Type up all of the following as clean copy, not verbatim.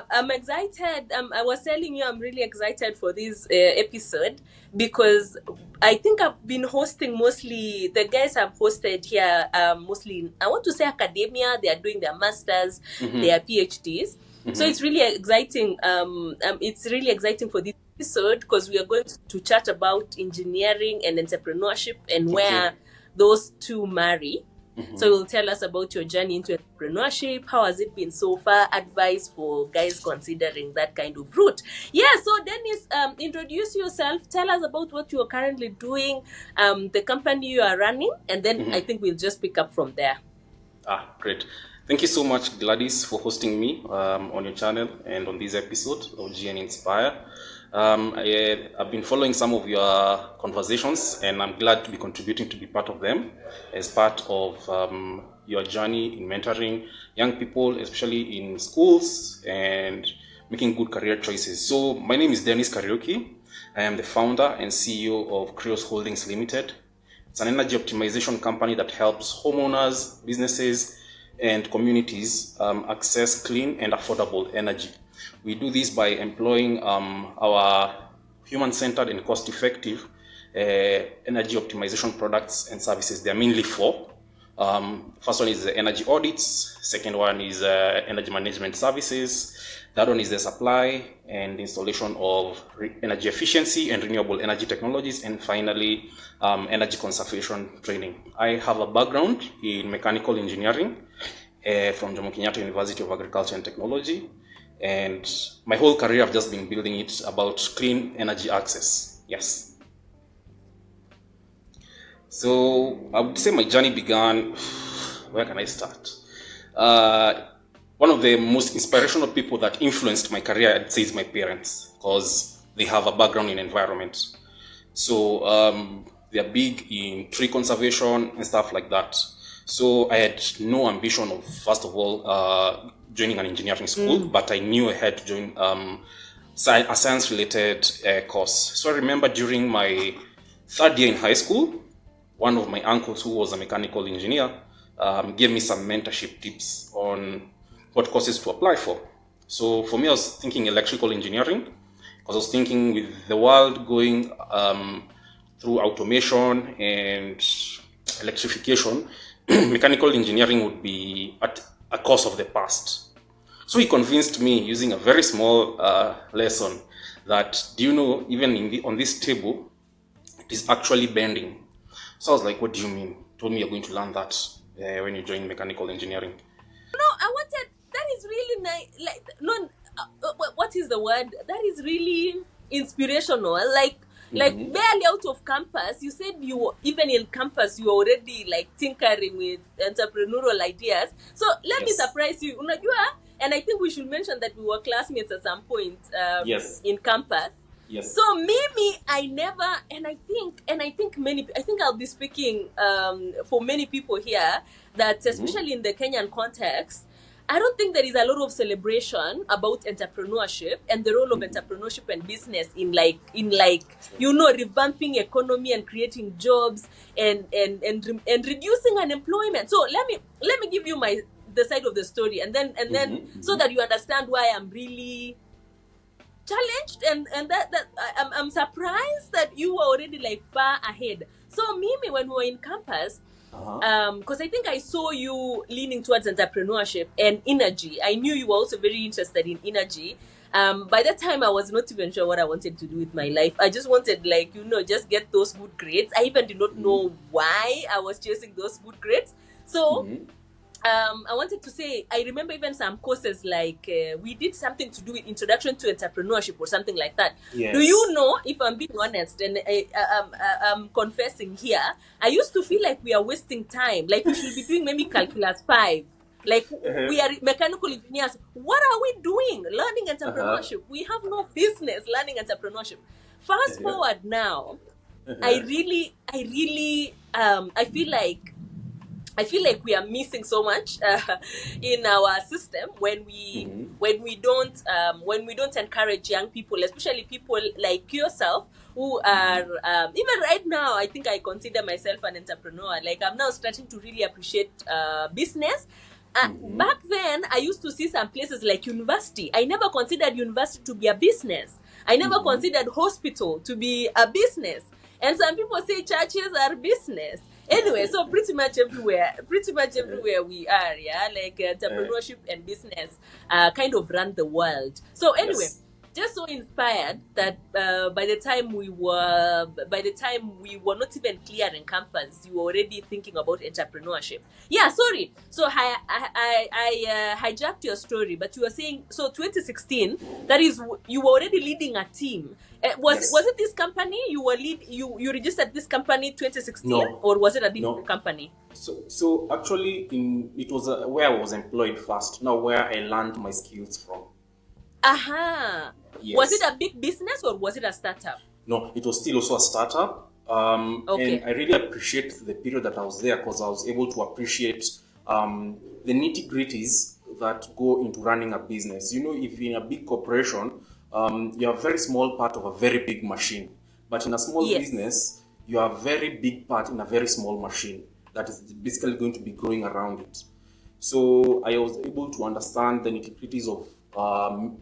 I'm excited. I was telling you, I'm really excited for this episode because I think I've been hosting mostly, the guys I've hosted here, mostly, I want to say academia, they are doing their masters, their PhDs. So it's really exciting. It's really exciting for this episode because we are going to chat about engineering and entrepreneurship and where those two marry. So you'll tell us about your journey into entrepreneurship. How has it been so far? Advice for guys considering that kind of route. Yeah, so Dennis, introduce yourself. Tell us about what you are currently doing, the company you are running, and then I think we'll just pick up from there. Great. Thank you so much, Gladys, for hosting me on your channel and on this episode of GN Inspire. I've been following some of your conversations, and I'm glad to be contributing to be part of them as part of your journey in mentoring young people, especially in schools, and making good career choices. So my name is Dennis Kariuki. I am the founder and CEO of Creos Holdings Limited. It's an energy optimization company that helps homeowners, businesses, and communities access clean and affordable energy. We do this by employing our human-centered and cost-effective energy optimization products and services. There are mainly four. First one is the energy audits. Second one is energy management services. That one is the supply and installation of energy efficiency and renewable energy technologies. And finally, energy conservation training. I have a background in mechanical engineering from Jomo Kenyatta University of Agriculture and Technology. And my whole career I've just been building it about clean energy access. Yes. So I would say my journey began, where can I start? One of the most inspirational people that influenced my career, I'd say, is my parents, because they have a background in environment. So they are big in tree conservation and stuff like that. So I had no ambition of, first of all, joining an engineering school, but I knew I had to join a science-related course. So I remember during my third year in high school, one of my uncles who was a mechanical engineer gave me some mentorship tips on what courses to apply for. So for me, I was thinking electrical engineering, because I was thinking with the world going through automation and electrification, mechanical engineering would be at a course of the past. So he convinced me using a very small lesson that, do you know, even on this table, it is actually bending. So I was like, what do you mean? He told me you're going to learn that when you join mechanical engineering. That is really nice. What is the word? That is really inspirational. Like barely out of campus, you said even in campus, you were already like tinkering with entrepreneurial ideas. So let me surprise you. And I think we should mention that we were classmates at some point in campus. Yes. So maybe I never, and I think I'll be speaking for many people here that especially in the Kenyan context, I don't think there is a lot of celebration about entrepreneurship and the role of entrepreneurship and business in revamping economy and creating jobs and reducing unemployment. So let me give you the side of the story and then so that you understand why I'm really challenged and that I'm surprised that you were already like far ahead. So Mimi, when we were in campus, because I think I saw you leaning towards entrepreneurship and energy. I knew you were also very interested in energy. By that time, I was not even sure what I wanted to do with my life. I just wanted, just get those good grades. I even did not know why I was chasing those good grades. So I wanted to say, I remember even some courses like we did something to do with introduction to entrepreneurship or something like that. Yes. Do you know, if I'm being honest and I'm confessing here, I used to feel like we are wasting time. Like we should be doing maybe calculus 5. Like we are mechanical engineers. What are we doing? Learning entrepreneurship. We have no business learning entrepreneurship. Fast forward now, I feel like we are missing so much in our system when we don't encourage young people, especially people like yourself who are even right now. I think I consider myself an entrepreneur. Like I'm now starting to really appreciate business. Back then, I used to see some places like university. I never considered university to be a business. I never considered hospital to be a business. And some people say churches are business. Anyway, so pretty much everywhere we are, yeah, like entrepreneurship and business kind of run the world. So anyway, Yes. just so inspired that by the time we were not even clearing campus, you were already thinking about entrepreneurship. Yeah, sorry. So I hijacked your story, but you were saying, so 2016, that is, you were already leading a team. Yes. Was it this company you registered this company 2016? No. Or was it a different company? So actually, it was where I was employed first. Now where I learned my skills from. Aha. Yes. Was it a big business or was it a startup? No, it was still also a startup. Okay. And I really appreciate the period that I was there because I was able to appreciate the nitty-gritties that go into running a business. You know, if in a big corporation, you're a very small part of a very big machine. But in a small Yes. business, you are a very big part in a very small machine that is basically going to be growing around it. So I was able to understand the nitty-gritties of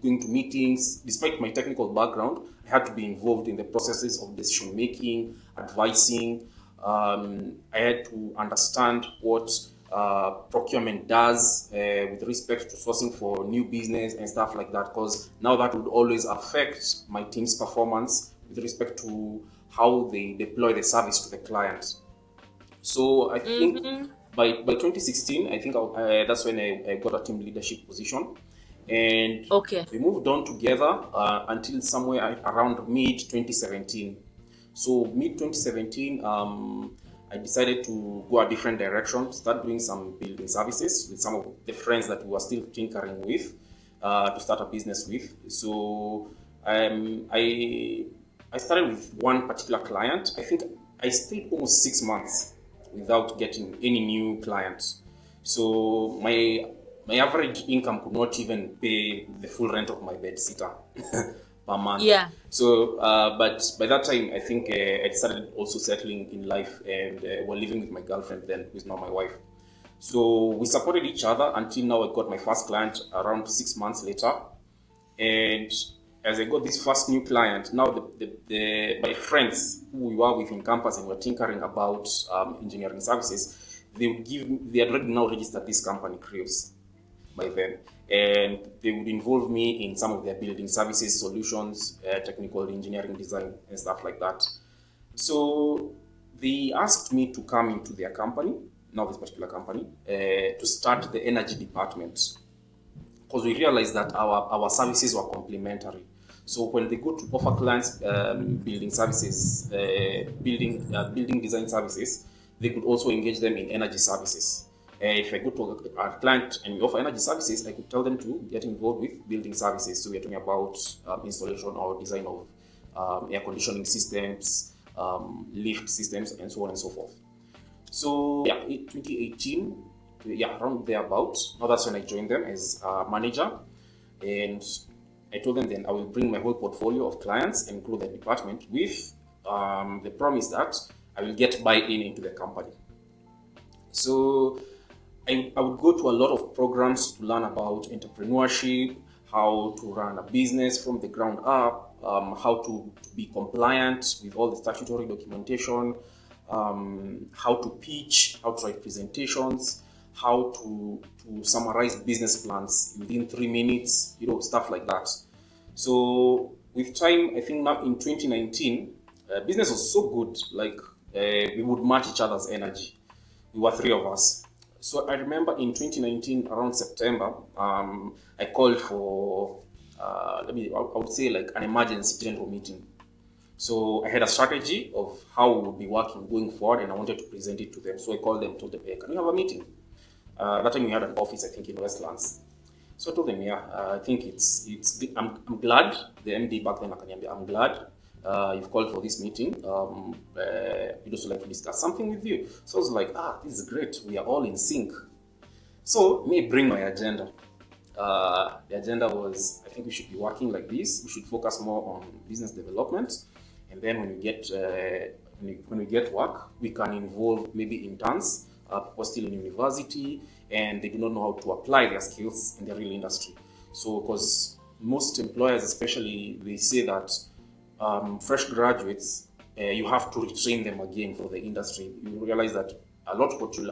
going to meetings. Despite my technical background, I had to be involved in the processes of decision making, advising. I had to understand what procurement does with respect to sourcing for new business and stuff like that, because now that would always affect my team's performance with respect to how they deploy the service to the client. So I think by 2016, I think that's when I got a team leadership position. And Okay. we moved on together until somewhere around mid 2017. So mid 2017, I decided to go a different direction, start doing some building services with some of the friends that we were still tinkering with to start a business with. So I started with one particular client. I think I stayed almost 6 months without getting any new clients. So my average income could not even pay the full rent of my bed sitter per month. Yeah. So, but by that time, I think I started also settling in life, and we're living with my girlfriend then, who's now my wife. So we supported each other until now. I got my first client around 6 months later, and as I got this first new client, now my friends who we were with in campus and were tinkering about engineering services, they had already now registered this company, Crews, by then, and they would involve me in some of their building services, solutions, technical engineering design, and stuff like that. So they asked me to come into their company, now this particular company, to start the energy department, because we realized that our services were complementary. So when they go to offer clients building services, building design services, they could also engage them in energy services. If I go to a client and we offer energy services, I could tell them to get involved with building services. So we're talking about installation or design of air conditioning systems, lift systems, and so on and so forth. So yeah, in 2018, around thereabouts. Now that's when I joined them as a manager, and I told them then I will bring my whole portfolio of clients and grow the department with the promise that I will get buy-in into the company. So I would go to a lot of programs to learn about entrepreneurship, how to run a business from the ground up, how to be compliant with all the statutory documentation, how to pitch, how to write presentations, how to summarize business plans within 3 minutes, stuff like that. So with time, I think now in 2019, business was so good, like we would match each other's energy. We were 3 of us. So I remember in 2019, around September, I called for, I would say like an emergency general meeting. So I had a strategy of how we would be working going forward, and I wanted to present it to them. So I called them, told them, hey, can we have a meeting? That time we had an office, I think, in Westlands. So I told them, I think I'm glad, the MD back then, I'm glad you've called for this meeting. We'd also like to discuss something with you. So I was like, this is great. We are all in sync. So me bring my agenda. The agenda was, I think we should be working like this. We should focus more on business development. And then when we get work, we can involve maybe interns, people still in university, and they do not know how to apply their skills in the real industry. So, because most employers, especially, they say that fresh graduates, you have to retrain them again for the industry. You realize that a lot of what you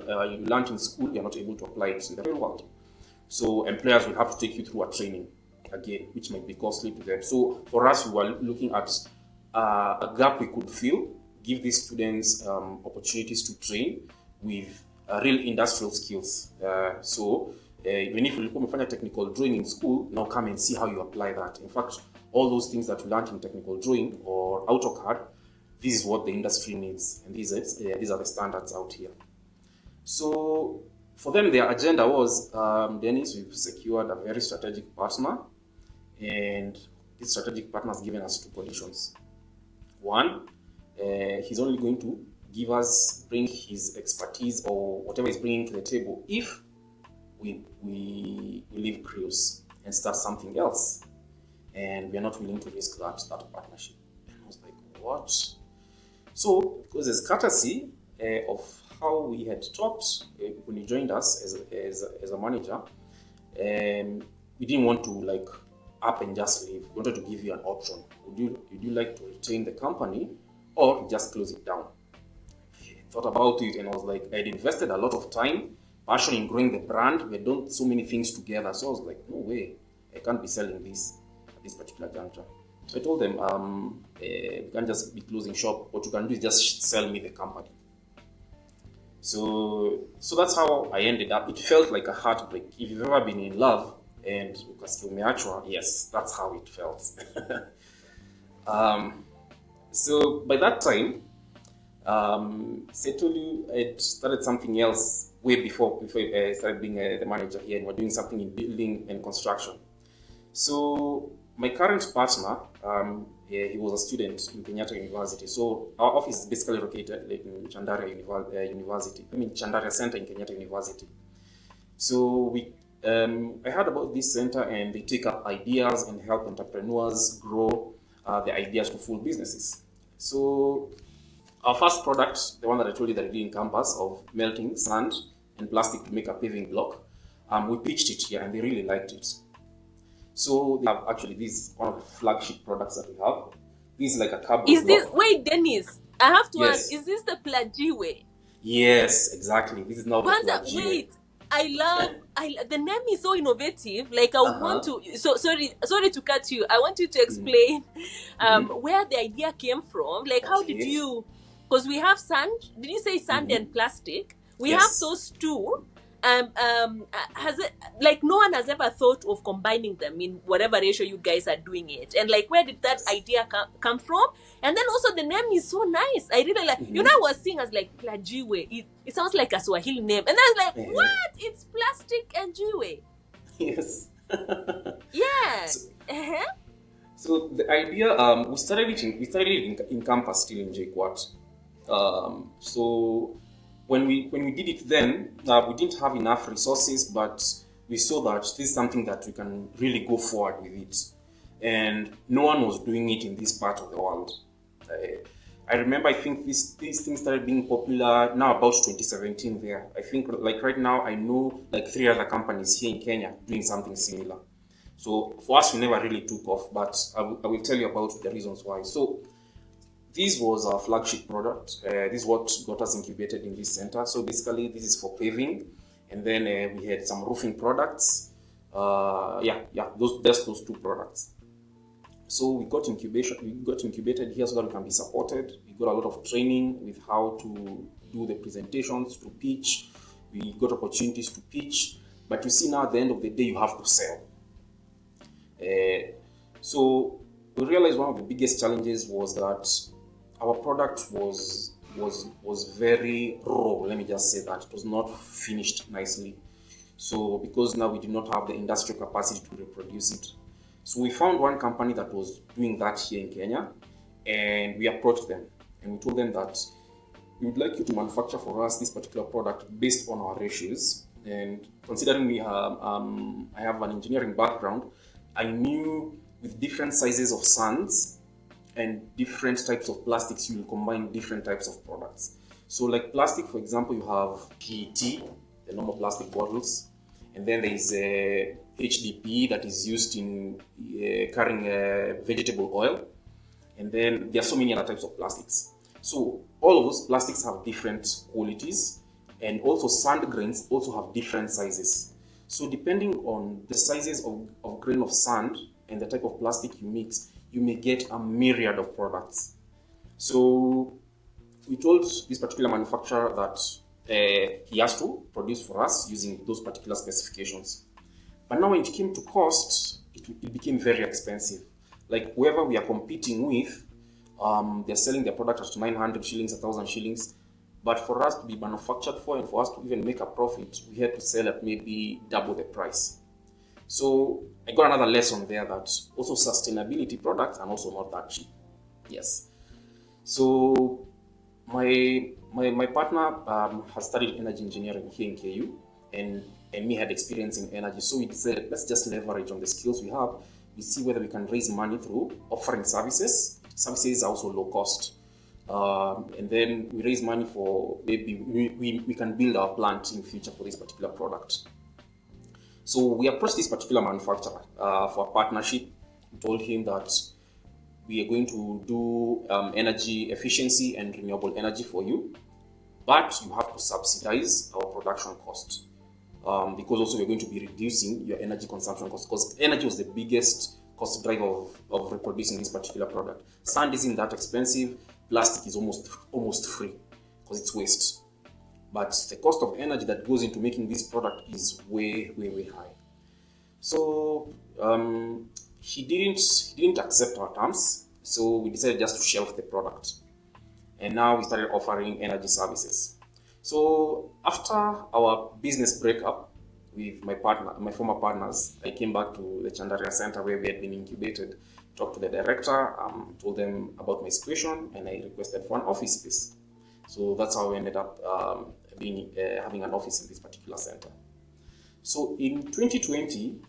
learned in school, you're not able to apply it in the real world. So employers will have to take you through a training again, which might be costly to them. So for us, we were looking at a gap we could fill, give these students opportunities to train with real industrial skills. Even if you look at technical drawing in school, now come and see how you apply that. In fact, all those things that you learned in technical drawing or AutoCAD, this is what the industry needs, and these are the standards out here. So for them, their agenda was, Dennis, we've secured a very strategic partner, and this strategic partner has given us two conditions. One, he's only going to bring his expertise or whatever he's bringing to the table if we leave Creos and start something else, and we are not willing to risk that partnership. And I was like, what? So, because there's courtesy of how we had talked when you joined us as a manager, we didn't want to up and just leave. We wanted to give you an option. Would you like to retain the company or just close it down? I thought about it, and I was like, I'd invested a lot of time, passion in growing the brand. We had done so many things together. So I was like, no way, I can't be selling this at this particular juncture. So I told them, we can't just be closing shop. What you can do is just sell me the company. So that's how I ended up. It felt like a heartbreak. If you've ever been in love and umeachwa, yes, that's how it felt. So by that time, Setolu had started something else way before I started being the manager here, and we're doing something in building and construction. So my current partner, he was a student in Kenyatta University. So our office is basically located in Chandaria University. Chandaria Center in Kenyatta University. So I heard about this center, and they take up ideas and help entrepreneurs grow the ideas to full businesses. So our first product, the one that I told you that I did in campus of melting sand and plastic to make a paving block, we pitched it here, and they really liked it. So they have actually, this is one of the flagship products that we have. This is like a cardboard block. Wait, Dennis, I have to Yes. ask, is this the Plajiwe? Yes, exactly. This is now the Plajiwe. Wait, I love the name is so innovative. Like I want to. So sorry to cut you. I want you to explain where the idea came from. Like how did you? Because we have sand. Did you say sand and plastic? We have those two. Has it no one has ever thought of combining them in whatever ratio you guys are doing it, and where did that idea come from? And then also the name is so nice. I really like. I was seeing as Plajiwe. It sounds like a Swahili name, and I was like, what? It's plastic and jiwe. Yes. Yeah. So the idea, we started it in campus still in JKUAT. So when we did it then, we didn't have enough resources, but we saw that this is something that we can really go forward with it. And no one was doing it in this part of the world. I remember, I think these things started being popular now about 2017 there. I think right now I know 3 other companies here in Kenya doing something similar. So for us, we never really took off, but I will tell you about the reasons why. So this was our flagship product. This is what got us incubated in this center. So basically, this is for paving, and then we had some roofing products. Those two products. So we got incubated here so that we can be supported. We got a lot of training with how to do the presentations, to pitch. We got opportunities to pitch, but you see now at the end of the day, you have to sell. So we realized one of the biggest challenges was that our product was very raw. Let me just say that it was not finished nicely. So because now we did not have the industrial capacity to reproduce it. So we found one company that was doing that here in Kenya, and we approached them and we told them that we would like you to manufacture for us this particular product based on our ratios. And considering I have an engineering background, I knew with different sizes of sands and different types of plastics, you will combine different types of products. So like plastic, for example, you have PET, the normal plastic bottles. And then there is a HDP that is used in carrying vegetable oil. And then there are so many other types of plastics. So all of those plastics have different qualities, and also sand grains also have different sizes. So depending on the sizes of grain of sand and the type of plastic you mix, you may get a myriad of products. So we told this particular manufacturer that he has to produce for us using those particular specifications. But now when it came to cost, it became very expensive. Like whoever we are competing with, they're selling their product at 900 shillings, 1,000 shillings. But for us to be manufactured for and for us to even make a profit, we had to sell at maybe double the price. So I got another lesson there that also sustainability products are also not that cheap. Yes. So my partner has studied energy engineering here in KU, and me had experience in energy. So we decided, let's just leverage on the skills we have. We see whether we can raise money through offering services. Services are also low cost. And then we raise money for maybe we can build our plant in future for this particular product. So we approached this particular manufacturer for a partnership. We told him that we are going to do energy efficiency and renewable energy for you, but you have to subsidize our production cost. Because also we're going to be reducing your energy consumption cost, because energy was the biggest cost driver of reproducing this particular product. Sand isn't that expensive, plastic is almost free because it's waste. But the cost of energy that goes into making this product is way high. So he didn't accept our terms, so we decided just to shelf the product. And now we started offering energy services. So after our business breakup with my former partners, I came back to the Chandaria Center where we had been incubated, talked to the director, told them about my situation, and I requested for an office space. So that's how we ended up having an office in this particular center. So in 2020,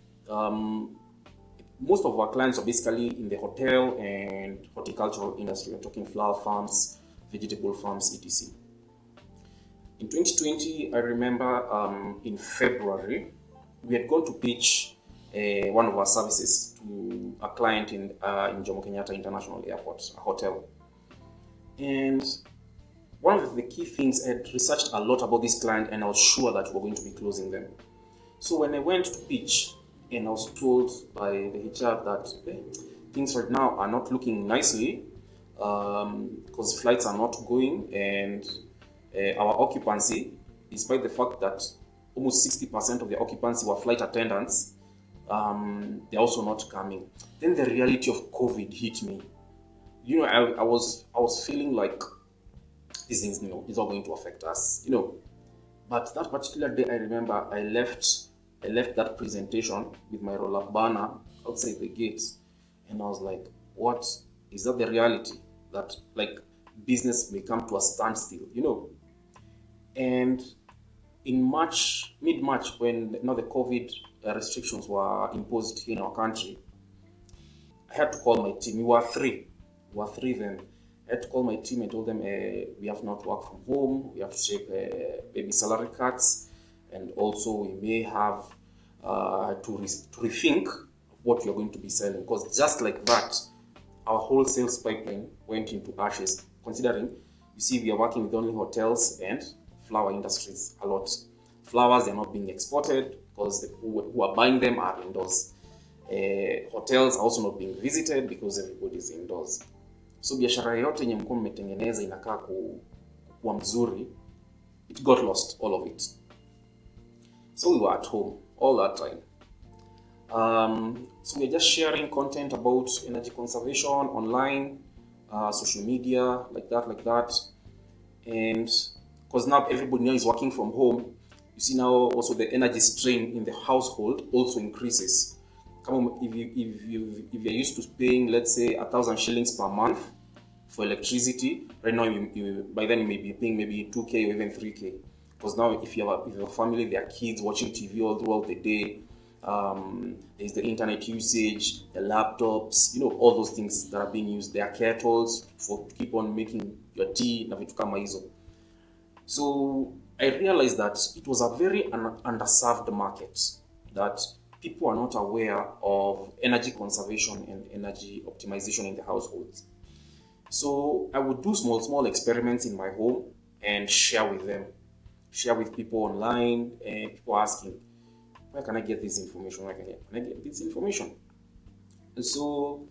most of our clients are basically in the hotel and horticultural industry. We're talking flower farms, vegetable farms, etc. In 2020, I remember in February, we had gone to pitch one of our services to a client in Jomo Kenyatta International Airport, a hotel. And one of the key things, I had researched a lot about this client and I was sure that we were going to be closing them. So when I went to pitch, and I was told by the HR that things right now are not looking nicely because flights are not going, and our occupancy, despite the fact that almost 60% of the occupancy were flight attendants, they're also not coming. Then the reality of COVID hit me. You know, I was feeling like these things, is not going to affect us, But that particular day, I remember I left that presentation with my roll-up banner outside the gates, and I was like, what? Is that the reality? That like business may come to a standstill, And in mid-March, when now the COVID restrictions were imposed here in our country, I had to call my team. We were three then. I had to call my team and told them we have not worked from home, we have to take maybe salary cuts, and also we may have to rethink what you're going to be selling, because just like that, our whole sales pipeline went into ashes, considering, you see, we are working with only hotels and flower industries a lot. Flowers are not being exported because who are buying them are indoors. Hotels are also not being visited because everybody is indoors. So biashara yote yenye mko mmetengeneza inakaa kuwa mzuri, it got lost, all of it. So we were at home all that time. So we're just sharing content about energy conservation online, social media, like that. And because now everybody now is working from home, you see now also the energy strain in the household also increases. If you're used to paying, let's say, 1,000 shillings per month for electricity, right now by then you may be paying maybe 2K or even 3K. Because now if you have a family, there are kids watching TV all throughout the day, there's the internet usage, the laptops, all those things that are being used. There are kettles to keep on making your tea na vitu kama hizo. So I realized that it was a very underserved market, that people are not aware of energy conservation and energy optimization in the households. So I would do small experiments in my home and share with them, share with people online, and people asking, where can I get this information? Where can I get this information? And so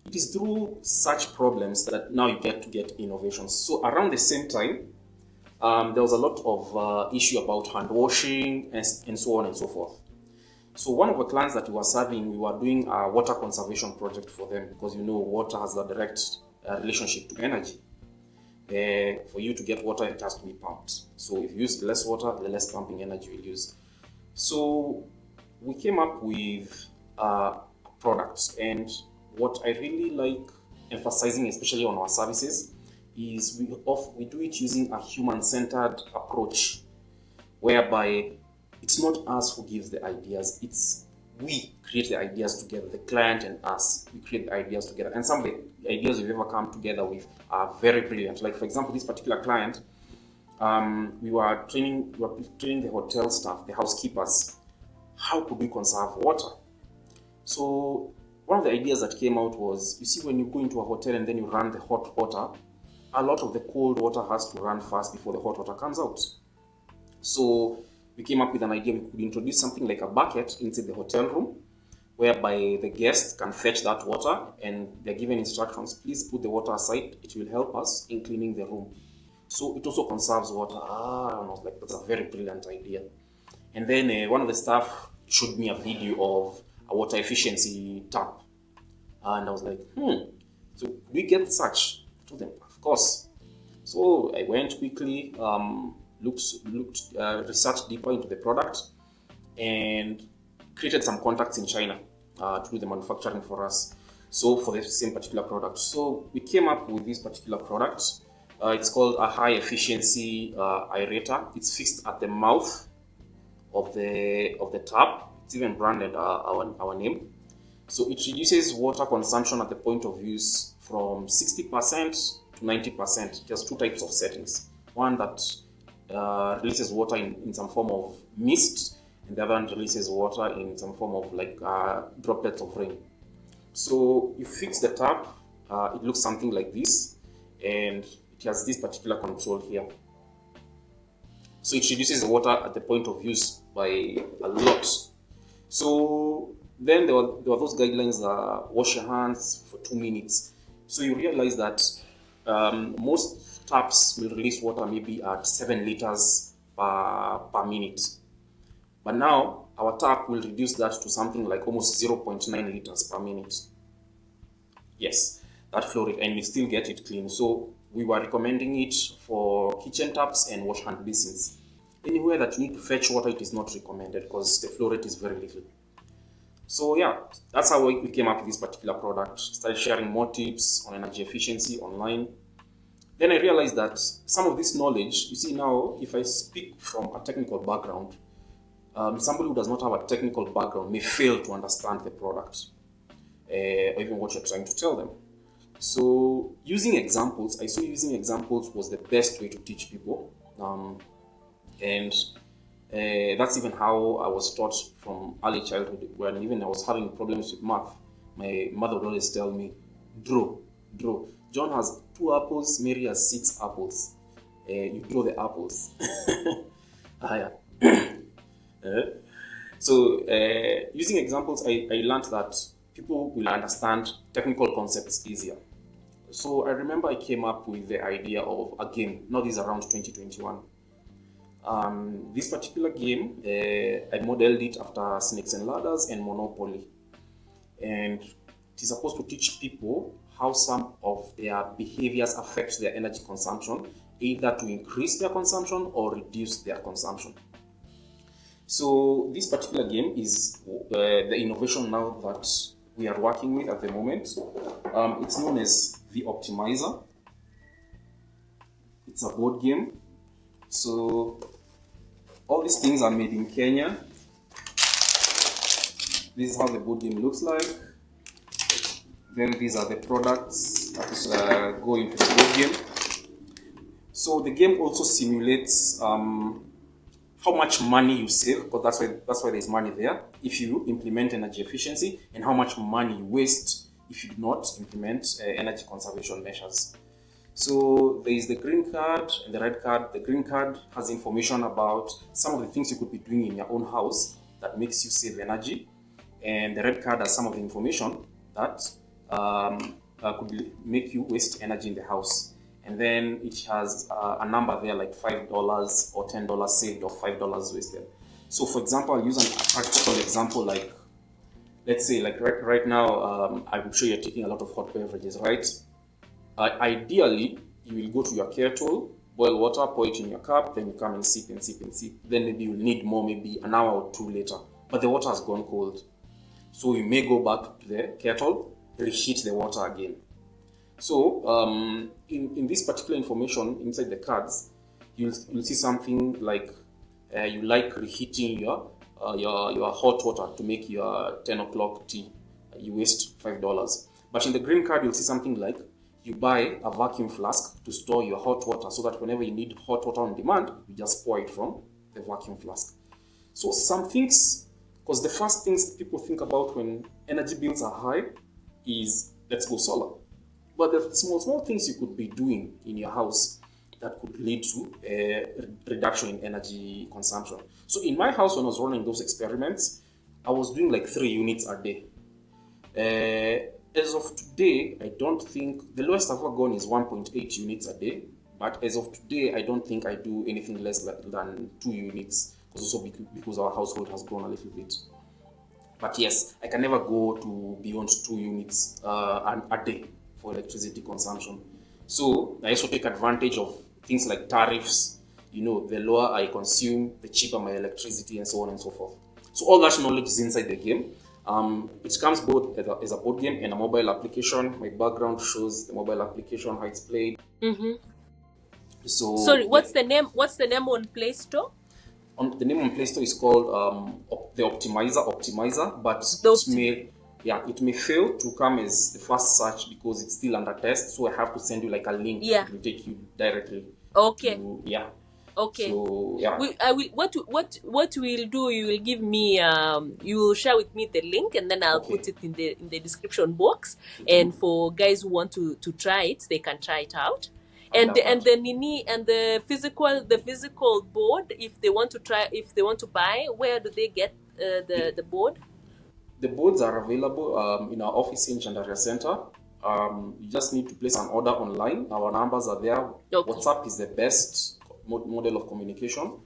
it is through such problems that now you get to get innovations. So around the same time, there was a lot of issue about hand washing and so on and so forth. So one of the clients that we were serving, we were doing a water conservation project for them, because water has a direct relationship to energy. For you to get water, it has to be pumped. So if you use less water, the less pumping energy you'll use. So we came up with products, and what I really like emphasizing, especially on our services, is we do it using a human-centered approach, whereby it's not us who gives the ideas, it's we create the ideas together, the client and us, we create the ideas together. And some of the ideas we've ever come together with are very brilliant. Like, for example, this particular client, we were training the hotel staff, the housekeepers, how could we conserve water? So one of the ideas that came out was, you see, when you go into a hotel and then you run the hot water, a lot of the cold water has to run fast before the hot water comes out. So we came up with an idea. We could introduce something like a bucket inside the hotel room, whereby the guests can fetch that water and they're given instructions, please put the water aside, it will help us in cleaning the room. So it also conserves water. And I was like, that's a very brilliant idea. And then one of the staff showed me a video of a water efficiency tap. And I was like, so we get such? I told them, of course. So I went quickly, researched deeper into the product, and created some contacts in China to do the manufacturing for us. So for the same particular product. So we came up with this particular product. It's called a high efficiency aerator. It's fixed at the mouth of the tap. It's even branded our name. So it reduces water consumption at the point of use from 60% to 90%. There's two types of settings. One that releases water in some form of mist, and the other one releases water in some form of like droplets of rain. So you fix the tap, it looks something like this, and it has this particular control here. So it reduces the water at the point of use by a lot. So then there were those guidelines, wash your hands for 2 minutes. So you realize that most taps will release water maybe at 7 liters per minute. But now our tap will reduce that to something like almost 0.9 liters per minute. Yes, that flow rate, and we still get it clean. So we were recommending it for kitchen taps and wash hand basins. Anywhere that you need to fetch water, it is not recommended because the flow rate is very little. So yeah, that's how we came up with this particular product. Started sharing more tips on energy efficiency online. Then I realized that some of this knowledge, you see now, if I speak from a technical background, somebody who does not have a technical background may fail to understand the product or even what you're trying to tell them. So using examples, I saw using examples was the best way to teach people. And that's even how I was taught from early childhood. When even I was having problems with math, my mother would always tell me, draw. John has 2 apples, Mary has 6 apples. You draw the apples. So using examples, I learned that people will understand technical concepts easier. So I remember I came up with the idea of a game. Now this is around 2021. This particular game, I modeled it after Snakes and Ladders and Monopoly. And it is supposed to teach people how some of their behaviors affect their energy consumption, either to increase their consumption or reduce their consumption. So this particular game is the innovation now that we are working with at the moment. It's known as the Optimizer. It's a board game. So all these things are made in Kenya. This is how the board game looks like. Then these are the products that go into the board game. So the game also simulates how much money you save, because that's why there's money there if you implement energy efficiency, and how much money you waste if you do not implement energy conservation measures. So there is the green card and the red card. The green card has information about some of the things you could be doing in your own house that makes you save energy, and the red card has some of the information that could make you waste energy in the house. And then it has a number there like $5 or $10 saved or $5 wasted. So for example, I'll use a practical example, like let's say like right now, I'm sure you're taking a lot of hot beverages, right? Ideally, you will go to your kettle, boil water, pour it in your cup, then you come and sip and sip and sip. Then maybe you'll need more, maybe an hour or two later, but the water has gone cold. So you may go back to the kettle, reheat the water again. So in this particular information inside the cards, you'll see something like you like reheating your hot water to make your 10 o'clock tea. You waste $5. But in the green card, you'll see something like you buy a vacuum flask to store your hot water, so that whenever you need hot water on demand, you just pour it from the vacuum flask. So some things, because the first things people think about when energy bills are high is let's go solar. But the small things you could be doing in your house that could lead to a reduction in energy consumption. So in my house, when I was running those experiments, I was doing like 3 units a day. As of today, I don't think, the lowest I've ever gone is 1.8 units a day. But as of today, I don't think I do anything less than 2 units, also because our household has grown a little bit. But yes, I can never go to beyond 2 units a day for electricity consumption. So I also take advantage of things like tariffs. The lower I consume, the cheaper my electricity, and so on and so forth. So all that knowledge is inside the game. It comes both as a board game and a mobile application. My background shows the mobile application, how it's played. Mm-hmm. So sorry, what's the name? What's the name on Play Store? The name on Play Store is called the Optimizer, but it may fail to come as the first search because it's still under test. So I have to send you like a link to take you directly. Okay. Okay. So What we'll do, you will give me you will share with me the link, and then I'll put it in the description box. And for guys who want to try it, they can try it out. And the physical board, if they want to buy, where do they get the board? The boards are available in our office in Entrepreneurial Center. You just need to place an order online. Our numbers are there. Okay. WhatsApp is the best model of communication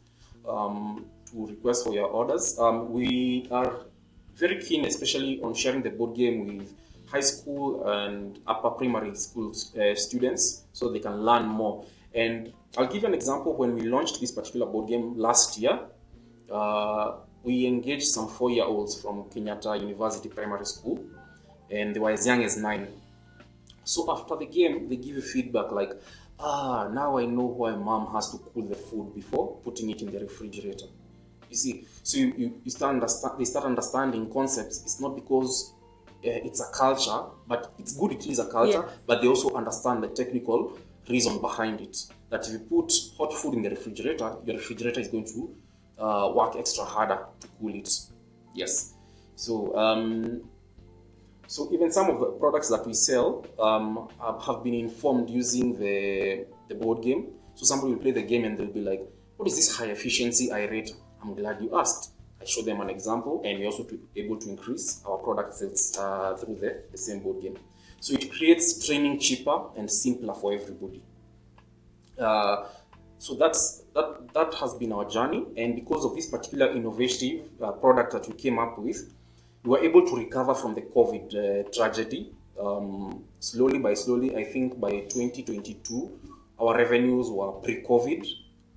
to request for your orders. We are very keen, especially on sharing the board game with high school and upper primary school students, so they can learn more. And I'll give you an example. When we launched this particular board game last year, we engaged some 4-year-olds from Kenyatta University Primary School, and they were as young as 9. So after the game, they give you feedback like, now I know why mom has to cool the food before putting it in the refrigerator. You see, so they start understanding concepts. It's not because it's a culture, but it's good it is a culture, but they also understand the technical reason behind it. That if you put hot food in the refrigerator, your refrigerator is going to work extra harder to cool it. Yes. So even some of the products that we sell have been informed using the board game. So somebody will play the game and they'll be like, what is this high efficiency I rate? I'm glad you asked. I show them an example, and we're also able to increase our product sales through the same board game. So it creates training cheaper and simpler for everybody. So that has been our journey, and because of this particular innovative product that we came up with, we were able to recover from the COVID tragedy. Slowly, I think by 2022, our revenues were pre-COVID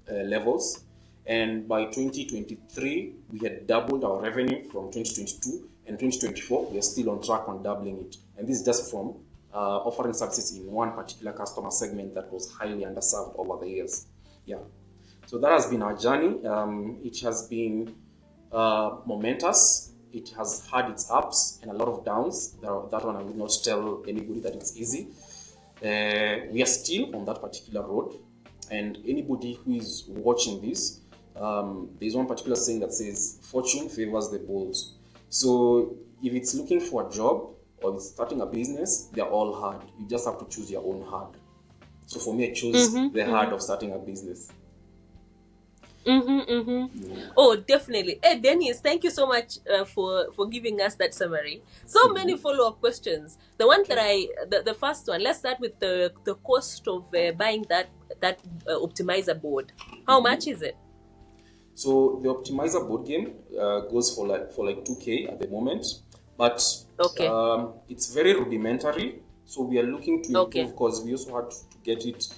levels. And by 2023, we had doubled our revenue from 2022, and 2024, we are still on track on doubling it. And this is just from offering services in one particular customer segment that was highly underserved over the years. Yeah. So that has been our journey. It has been momentous. It has had its ups and a lot of downs. That one I would not tell anybody that it's easy. We are still on that particular road. And anybody who is watching this, there's one particular saying that says, fortune favors the bold. So if it's looking for a job or it's starting a business, they're all hard. You just have to choose your own hard. So for me, I chose the hard of starting a business. Oh, definitely. Hey, Dennis, thank you so much for giving us that summary. So many follow-up questions. The one that the first one, let's start with the cost of buying that optimizer board. How much is it? So the optimizer board game goes for like 2K at the moment, but it's very rudimentary. So we are looking to improve because we also had to get it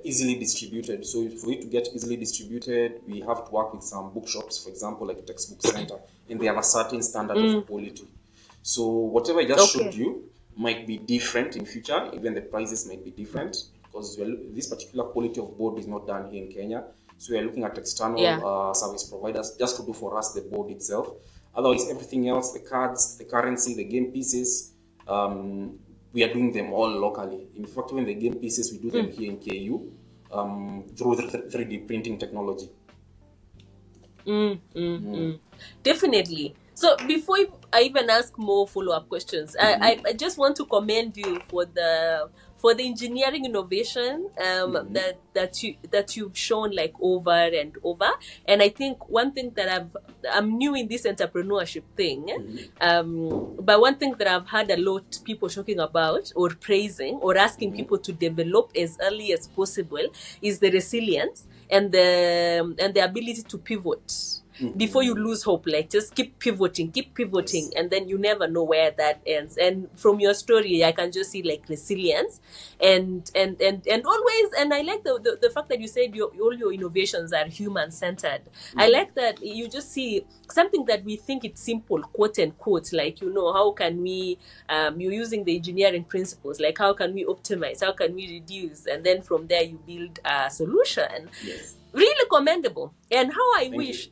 easily distributed. So for it to get easily distributed, we have to work with some bookshops, for example, like Textbook Center, and they have a certain standard of quality. So whatever I just showed you might be different in future. Even the prices might be different because this particular quality of board is not done here in Kenya. So we are looking at external service providers just to do for us the board itself. Otherwise, everything else, the cards, the currency, the game pieces, we are doing them all locally. In fact, even the game pieces, we do them here in KU through 3D printing technology. Definitely. So before I even ask more follow-up questions, I just want to commend you for the engineering innovation that you've shown like over and over. And I think one thing that I'm new in this entrepreneurship thing, but one thing that I've had a lot people talking about or praising or asking people to develop as early as possible is the resilience and the ability to pivot. Before you lose hope, like just keep pivoting, and then you never know where that ends. And from your story, I can just see like resilience and always. And I like the fact that you said all your innovations are human centered. I like that you just see something that we think it's simple, quote unquote, like how can we you're using the engineering principles, like how can we optimize, how can we reduce, and then from there you build a solution. Yes. Really commendable. And how I wish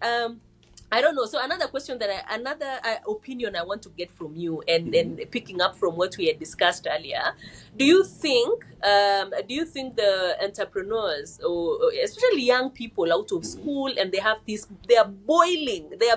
I don't know. So another question another opinion I want to get from you, and picking up from what we had discussed earlier, do you think the entrepreneurs, or especially young people out of school, and their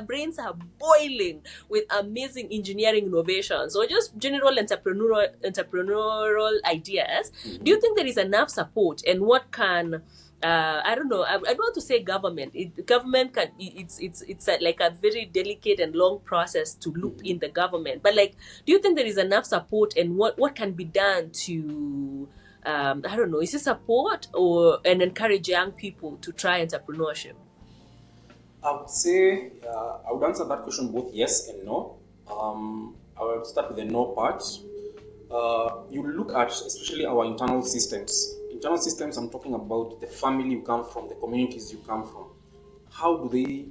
brains are boiling with amazing engineering innovations or just general entrepreneurial ideas, do you think there is enough support, and what can I don't know. I don't want to say government. Government can. It's like a very delicate and long process to loop in the government. But like, do you think there is enough support, and what can be done to I don't know. Is it support and encourage young people to try entrepreneurship? I would say I would answer that question both yes and no. I will start with the no part. You look at especially our internal systems. Internal systems, I'm talking about the family you come from, the communities you come from. How do they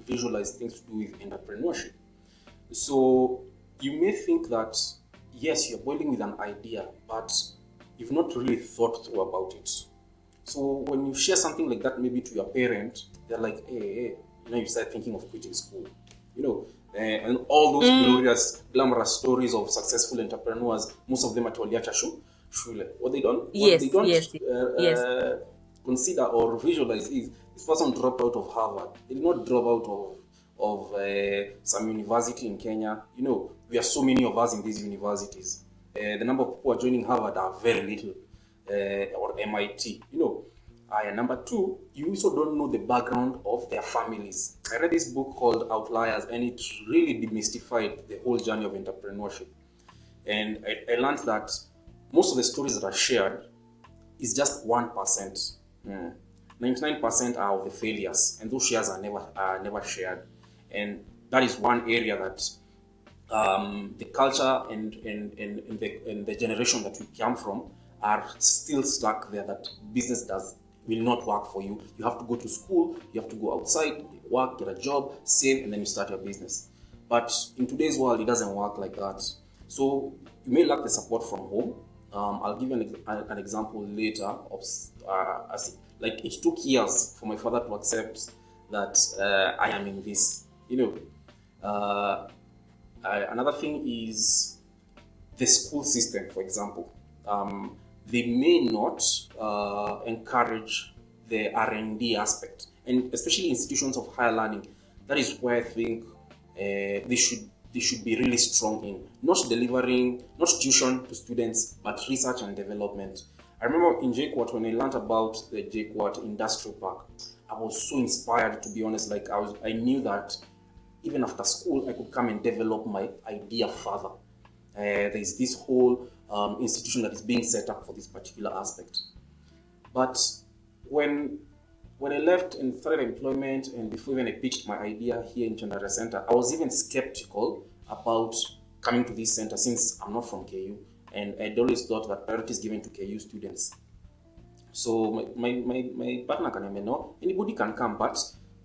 visualize things to do with entrepreneurship? So you may think that, yes, you're boiling with an idea, but you've not really thought through about it. So when you share something like that, maybe to your parent, they're like, hey, you start thinking of quitting school. And all those glorious, glamorous stories of successful entrepreneurs, most of them at Waliacha Shule. What they don't consider or visualize is this person dropped out of Harvard. They did not drop out of some university in Kenya. We are so many of us in these universities. The number of people who are joining Harvard are very little, or MIT. And number two, you also don't know the background of their families. I read this book called Outliers, and it really demystified the whole journey of entrepreneurship. And I learned that most of the stories that are shared is just 1%. 99% are of the failures, and those shares are never shared. And that is one area that the culture and the generation that we come from are still stuck there, that business will not work for you. You have to go to school, you have to go outside, work, get a job, save, and then you start your business. But in today's world, it doesn't work like that. So you may lack the support from home. I'll give you an example later of like it took years for my father to accept that I am in this. Another thing is the school system, for example. They may not encourage the R&D aspect. and especially institutions of higher learning. That is where I think they should be really strong in not delivering not tuition to students, but research and development. I remember in JKUAT, when I learned about the JKUAT Industrial Park, I was so inspired, to be honest. Like I knew that even after school, I could come and develop my idea further. There's this whole institution that is being set up for this particular aspect. But when I left and started employment, and before even I pitched my idea here in Chandra Center, I was even skeptical about coming to this center since I'm not from KU, and I'd always thought that priority is given to KU students. So my partner can know anybody can come, but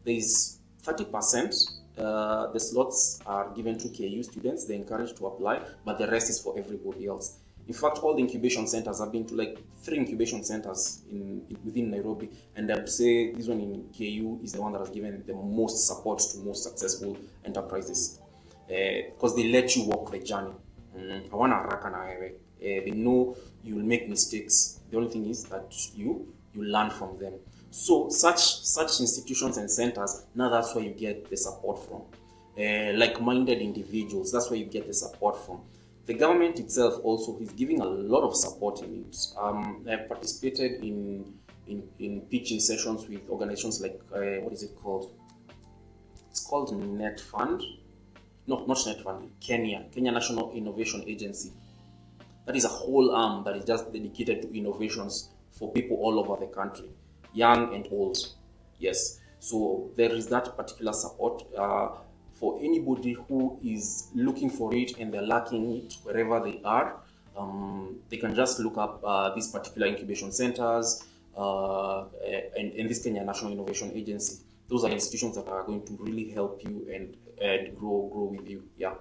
there is 30%. The slots are given to KU students. They're encouraged to apply, but the rest is for everybody else. In fact, all the incubation centers, I've been to like 3 incubation centers within Nairobi, and I'd say this one in KU is the one that has given the most support to most successful enterprises, because they let you walk the journey. They know you will make mistakes. The only thing is that you learn from them. So such institutions and centers, now that's where you get the support from. Like-minded individuals, that's where you get the support from. The government itself also is giving a lot of support in it. I've participated in pitching sessions with organizations like, what is it called? It's called Net Fund. No, not Net Fund, Kenya National Innovation Agency. That is a whole arm that is just dedicated to innovations for people all over the country, young and old. Yes, so there is that particular support for anybody who is looking for it and they're lacking it wherever they are. They can just look up these particular incubation centers and this Kenya National Innovation Agency. Those are institutions that are going to really help you and grow with you. Yeah.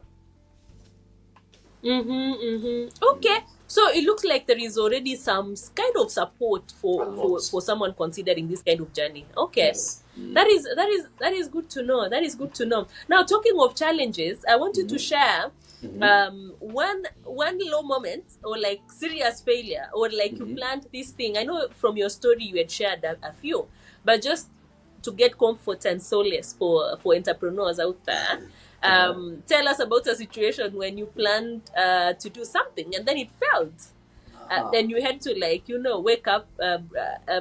Okay, so it looks like there is already some kind of support for someone considering this kind of journey. Okay, yes. That is good to know. That is good to know. Now, talking of challenges, I want you to share one low moment or like serious failure or like you planned this thing. I know from your story you had shared a few, but just to get comfort and solace for entrepreneurs out there. Tell us about a situation when you planned to do something and then it failed. Then you had to wake up,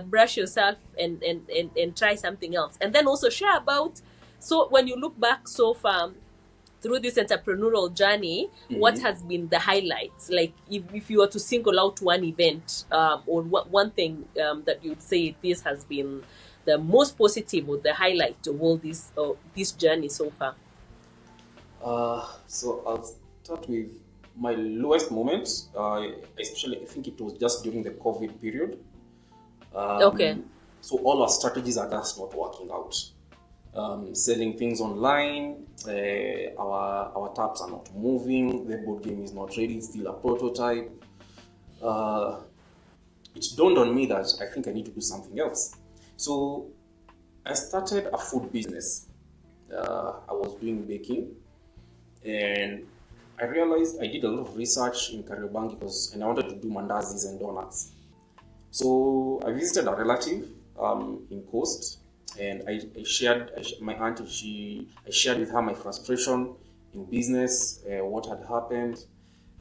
brush yourself and try something else. And then also share about, so when you look back so far through this entrepreneurial journey, what has been the highlights? Like if you were to single out one event or one thing that you'd say this has been the most positive or the highlight of all this journey so far. So I'll start with my lowest moment. Especially, I think it was just during the COVID period. Okay. So all our strategies are just not working out. Selling things online, our taps are not moving. The board game is not ready. It's still a prototype. It dawned on me that I think I need to do something else. So I started a food business. I was doing baking. And I realized I did a lot of research in Kariobangi and I wanted to do mandazis and donuts. So I visited a relative in Coast, and I shared my auntie. I shared with her my frustration in business, what had happened,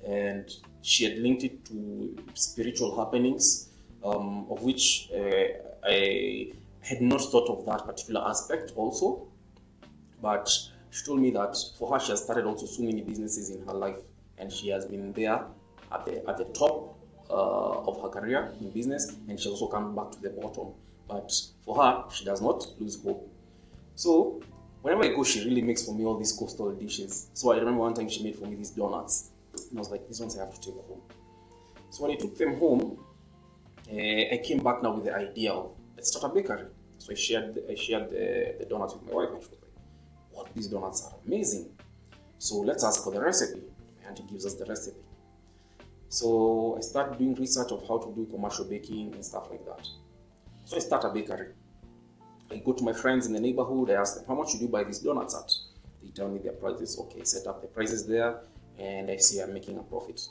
and she had linked it to spiritual happenings, of which I had not thought of that particular aspect also, but she told me that for her, she has started also so many businesses in her life, and she has been there at the top of her career in business, and she also come back to the bottom. But for her, she does not lose hope. So whenever I go, she really makes for me all these coastal dishes. So I remember one time she made for me these donuts, and I was like, these ones I have to take home. So when I took them home, I came back now with the idea of let's start a bakery. So I shared the donuts with my wife, and she was like, "What, these donuts are amazing. So let's ask for the recipe." My auntie gives us the recipe. So I start doing research of how to do commercial baking and stuff like that. So I start a bakery. I go to my friends in the neighborhood, I ask them, how much should you buy these donuts at? They tell me their prices. Okay, set up the prices there, and I see I'm making a profit.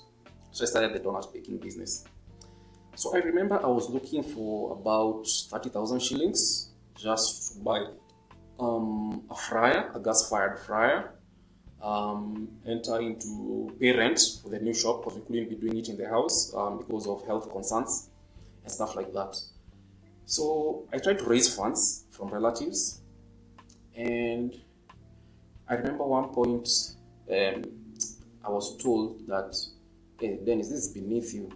So I started the donut baking business. So I remember I was looking for about 30,000 shillings just to buy a fryer, a gas-fired fryer, enter into pay rent for the new shop because we couldn't be doing it in the house because of health concerns and stuff like that. So I tried to raise funds from relatives, and I remember one point I was told that, hey, Dennis, this is beneath you.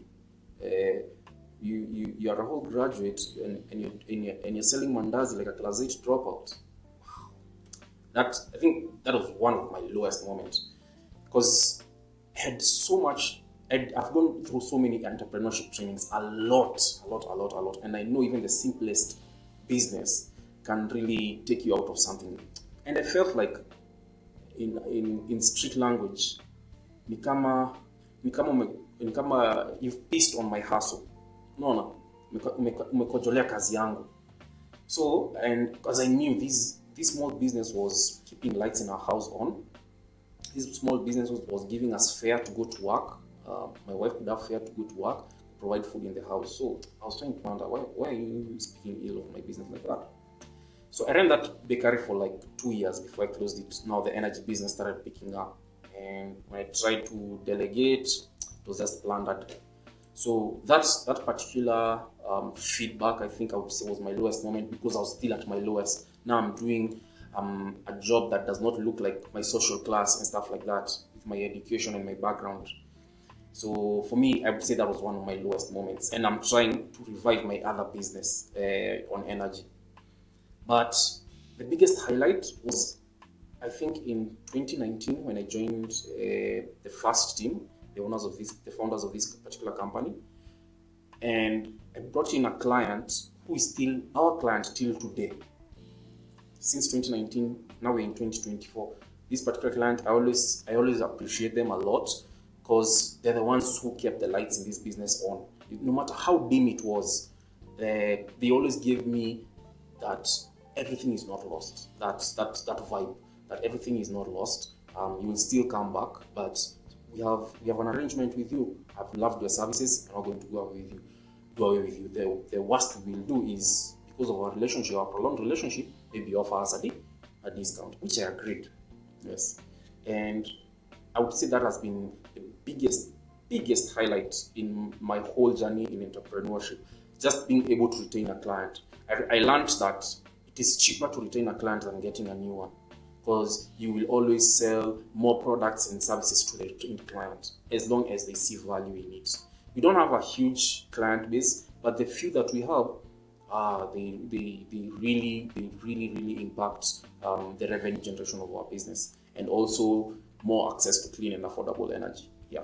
You are a whole graduate and you're selling mandazi like a class 8 dropout. I think that was one of my lowest moments, because I had so much. I've gone through so many entrepreneurship trainings, a lot, and I know even the simplest business can really take you out of something. And I felt like, in street language, ni kama you've pissed on my hustle. No, umekojolea kazi yangu. So, and because I knew this small business was keeping lights in our house on, this small business was giving us fare to go to work. My wife could have fare to go to work, provide food in the house. So I was trying to wonder, why are you speaking ill of my business like that? So I ran that bakery for like 2 years before I closed it. Now the energy business started picking up, and when I tried to delegate, it was just plundered. So that particular feedback, I think I would say, was my lowest moment, because I was still at my lowest. Now I'm doing a job that does not look like my social class and stuff like that, with my education and my background. So for me, I would say that was one of my lowest moments, and I'm trying to revive my other business on energy. But the biggest highlight was, I think, in 2019 when I joined the first team, the founders of this particular company, and I brought in a client who is still our client till today. Since 2019, now we're in 2024. This particular client, I always appreciate them a lot, because they're the ones who kept the lights in this business on. No matter how dim it was, they always gave me that everything is not lost. That vibe, that everything is not lost. You will still come back, but we have an arrangement with you. I've loved your services. I'm not going to go away with you. The worst we will do is, because of our relationship, our prolonged relationship, maybe offer us a discount, which I agreed. Yes, and I would say that has been the biggest highlight in my whole journey in entrepreneurship. Just being able to retain a client. I learned that it is cheaper to retain a client than getting a new one, because you will always sell more products and services to the retained client as long as they see value in it. We don't have a huge client base, but the few that we have, they really impact the revenue generation of our business, and also more access to clean and affordable energy. Yeah.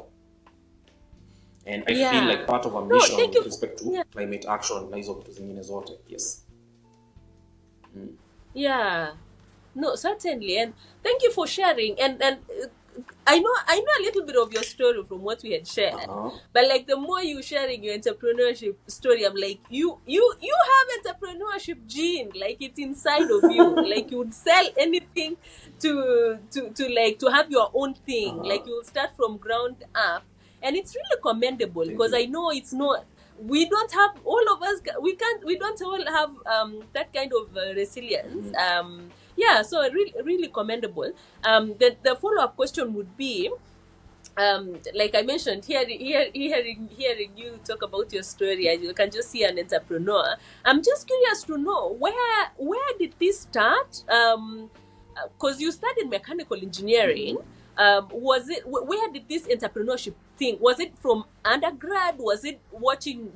And I feel like part of our mission with respect to climate action na hizo vitu zingine zote. Yes. Yeah. No, certainly. And thank you for sharing. And I know a little bit of your story from what we had shared. But like, the more you sharing your entrepreneurship story, I'm like, you have entrepreneurship gene, like it's inside of you. Like, you would sell anything to have your own thing. Like, you will start from ground up, and it's really commendable, because I know it's not. We don't have, all of us. We don't all have that kind of resilience. Yeah, so really commendable. The follow-up question would be, like I mentioned, hearing you talk about your story, and you can just see an entrepreneur. I'm just curious to know, where did this start? Because you studied mechanical engineering. Where did this entrepreneurship thing, was it from undergrad? Was it watching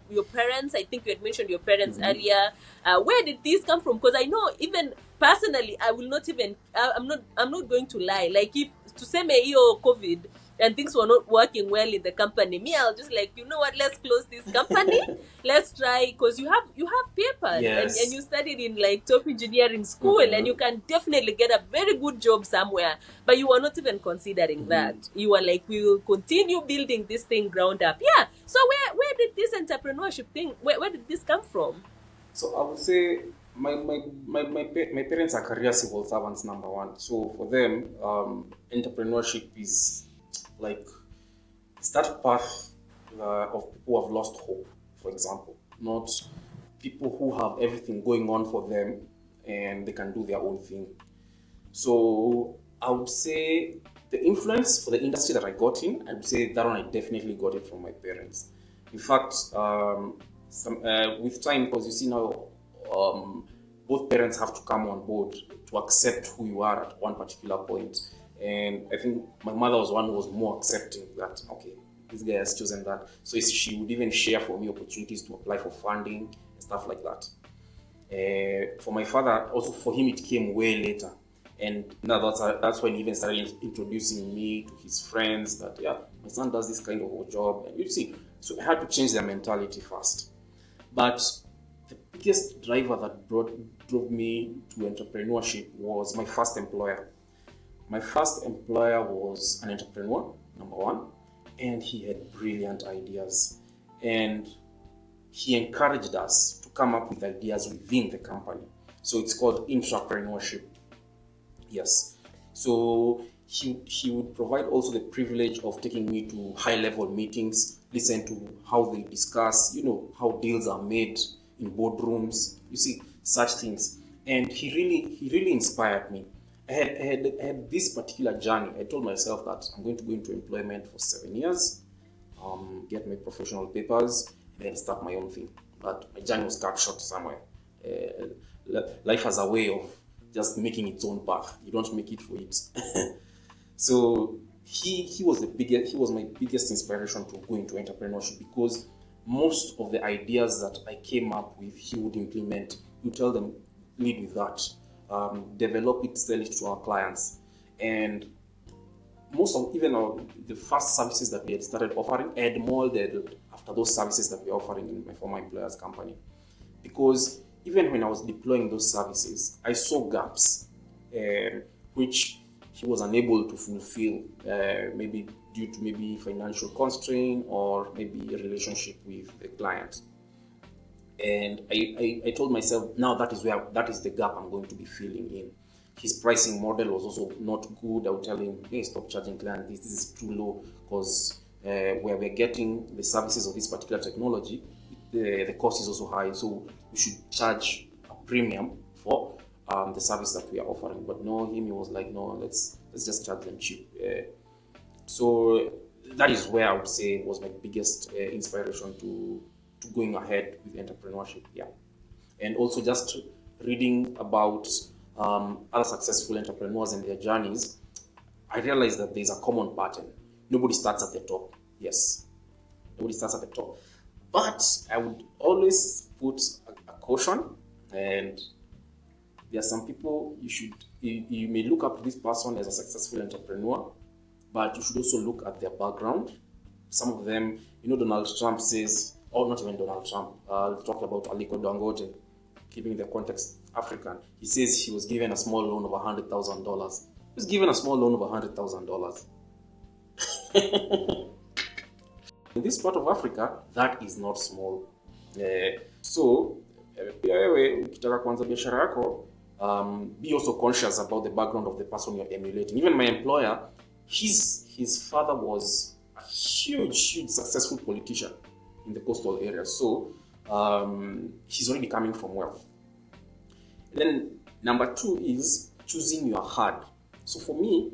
your parents? I think you had mentioned your parents earlier. Where did this come from? Because I know, even personally, I will not even, I'm not going to lie. Like, if to say me COVID and things were not working well in the company, me, I'll just like, you know what, let's close this company. Let's try, because you have papers, and you studied in like top engineering school, and you can definitely get a very good job somewhere, but you were not even considering that. You were like, we will continue building this thing ground up. Yeah. So where did this entrepreneurship thing, where did this come from? So I would say my parents are career civil servants, number one. So for them, entrepreneurship is like, it's that path of people who have lost hope, for example. Not people who have everything going on for them and they can do their own thing. So I would say the influence for the industry that I got in, I would say that one I definitely got it from my parents. In fact, with time, because you see now, both parents have to come on board to accept who you are at one particular point. And I think my mother was one who was more accepting that, okay, this guy has chosen that. So she would even share for me opportunities to apply for funding and stuff like that. For my father, also for him, it came way later. And now that's when he even started introducing me to his friends that, yeah, my son does this kind of a job. And you see, so I had to change their mentality first. But the biggest driver that drove me to entrepreneurship was my first employer. My first employer was an entrepreneur, number one, and he had brilliant ideas. And he encouraged us to come up with ideas within the company. So it's called entrepreneurship. Yes. So he would provide also the privilege of taking me to high-level meetings, listen to how they discuss, how deals are made in boardrooms, you see, such things. And he really inspired me. I had this particular journey. I told myself that I'm going to go into employment for 7 years, get my professional papers, and then start my own thing. But my journey was cut short somewhere. Life has a way of just making its own path. You don't make it for it. So he was my biggest inspiration to go into entrepreneurship, because most of the ideas that I came up with, he would implement. You tell them, lead with that, develop it, sell it to our clients. And most of the first services that we had started offering, I had molded after those services that we were offering in my former employer's company. Because even when I was deploying those services, I saw gaps which he was unable to fulfill, maybe due to financial constraint or maybe a relationship with the client. And I told myself, now that is the gap I'm going to be filling in. His pricing model was also not good. I would tell him, hey, stop charging clients. This is too low, because where we're getting the services of this particular technology, the cost is also high. So we should charge a premium for the service that we are offering. But no, he was like, no, let's just charge them cheap. So that is where I would say was my biggest inspiration to going ahead with entrepreneurship. Yeah. And also just reading about other successful entrepreneurs and their journeys, I realized that there's a common pattern. Nobody starts at the top. Yes, nobody starts at the top. But I would always put a caution, and there are some people you may look up to this person as a successful entrepreneur, but you should also look at their background. Some of them, Donald Trump says, or not even Donald Trump, talked about Aliko Dangote, keeping the context African. He says he was given a small loan of $100,000. He was given a small loan of $100,000. In this part of Africa, that is not small. So, pia wewe ukitaka kuanza biashara yako, be also conscious about the background of the person you're emulating. Even my employer, his father was a huge successful politician in the coastal area. So, he's already coming from wealth. And then number 2 is choosing your hard. So for me,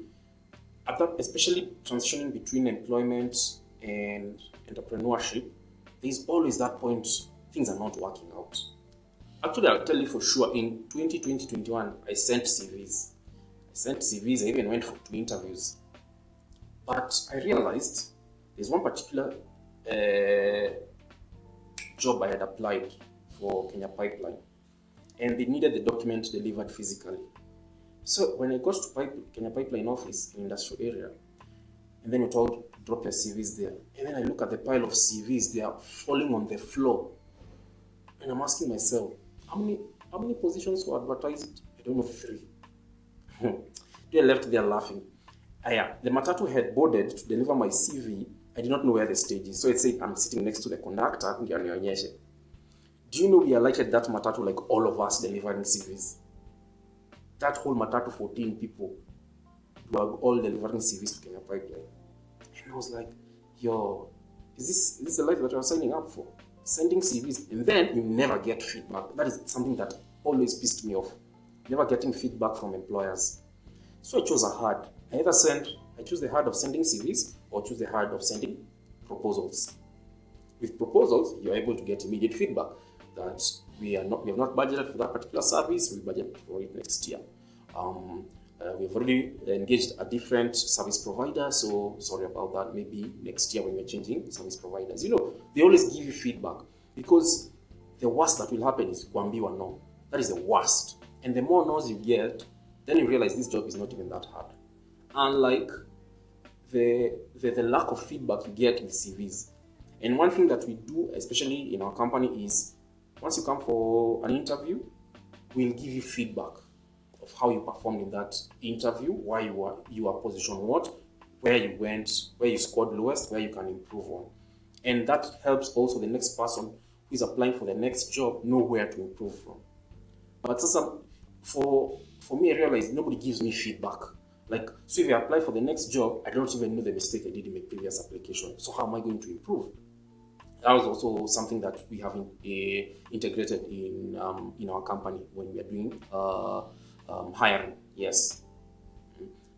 I thought, especially transitioning between employment and entrepreneurship, there's always that point things are not working out. Actually, I'll tell you for sure, in 2020-21, I sent CVs. I even went to interviews. But I realized there's one particular job I had applied for Kenya Pipeline, and they needed the document delivered physically. So when I got to Kenya Pipeline office in industrial area, and then we're told, drop your CVs there. And then I look at the pile of CVs, they are falling on the floor. And I'm asking myself, how many positions were advertised? I don't know, 3. They left there laughing. The matatu had boarded to deliver my CV. I did not know where the stage is. So it said, I'm sitting next to the conductor. Do you know we alighted that matatu like all of us delivering CVs? That whole matatu, 14 people, were all delivering CVs to Kenya Pipeline. And I was like, yo, is this the life that you're signing up for? sending CVs, and then you never get feedback. That is something that always pissed me off. Never getting feedback from employers. So I chose a hard. I choose the hard of sending CVs or choose the hard of sending proposals. With proposals, you're able to get immediate feedback that we have not budgeted for that particular service. We budget for it next year. We've already engaged a different service provider, so sorry about that. Maybe next year when we're changing service providers. They always give you feedback, because the worst that will happen is kuambiwa no. That is the worst. And the more no's you get, then you realize this job is not even that hard. Unlike the lack of feedback you get with CVs. And one thing that we do, especially in our company, is once you come for an interview, we'll give you feedback of how you performed in that interview, why you are positioned what, where you went, where you scored lowest, where you can improve on. And that helps also the next person who is applying for the next job know where to improve from. But for me, I realized nobody gives me feedback. So if I apply for the next job, I don't even know the mistake I did in my previous application. So how am I going to improve? That was also something that we have integrated in our company when we are doing hiring. Yes.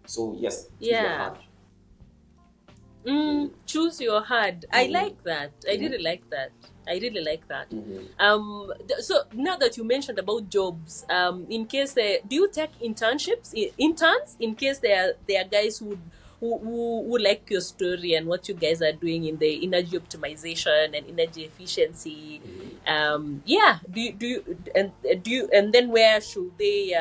So yes. Yeah. Choose your hard. I like that. I really like that. So now that you mentioned about jobs, in case do you take interns? In case there are guys who like your story and what you guys are doing in the energy optimization and energy efficiency. Do you and then where should they?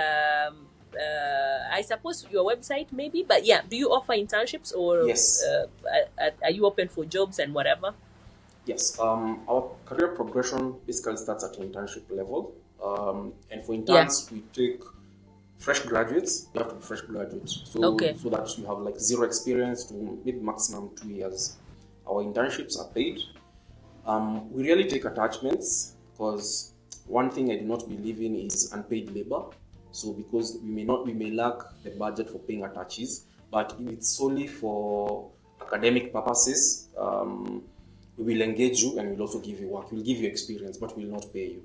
I suppose your website maybe, but yeah, do you offer internships or yes? Are you open for jobs and whatever? Yes, our career progression basically starts at internship level, and for interns we take fresh graduates. You have to be fresh graduates, so that you have zero experience to maybe maximum 2 years. Our internships are paid. We really take attachments, because one thing I do not believe in is unpaid labor. So because we may lack the budget for paying attaches, but if it's solely for academic purposes, we will engage you and we'll also give you work. We'll give you experience, but we'll not pay you.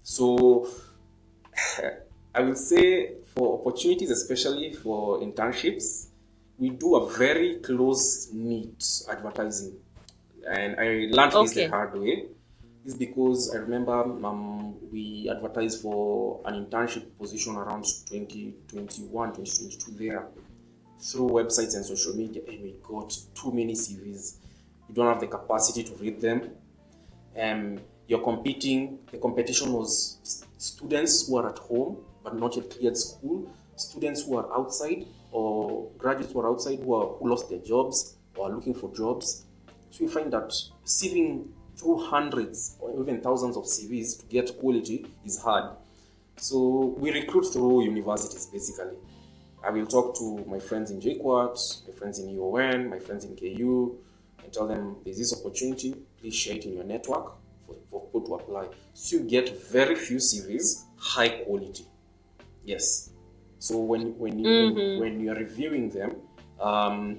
So I will say for opportunities, especially for internships, we do a very close-knit advertising. And I learned this the hard way. This is because I remember we advertised for an internship position around 2021, 2022 there, through websites and social media, and we got too many CVs. You don't have the capacity to read them. You're competing. The competition was students who are at home but not yet cleared school, students who are outside, or graduates who are outside who lost their jobs or are looking for jobs. So you find that sieving through hundreds or even thousands of CVs to get quality is hard. So we recruit through universities basically. I will talk to my friends in JQuat, my friends in UON, my friends in KU, and tell them there's this opportunity, please share it in your network for people to apply. So you get very few CVs, high quality. Yes. So when you are reviewing them,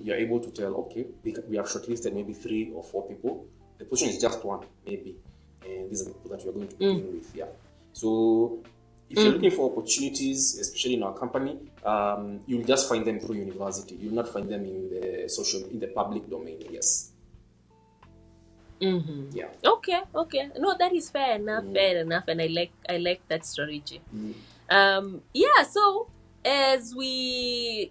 you're able to tell, okay, we have shortlisted maybe 3 or 4 people. The position is just one, maybe, and these are the people that you're going to be dealing with. Yeah. So if you're looking for opportunities, especially in our company, you'll just find them through university. You'll not find them in the public domain. Yes. Yeah. Okay. No, that is fair enough. And I like that strategy. So as we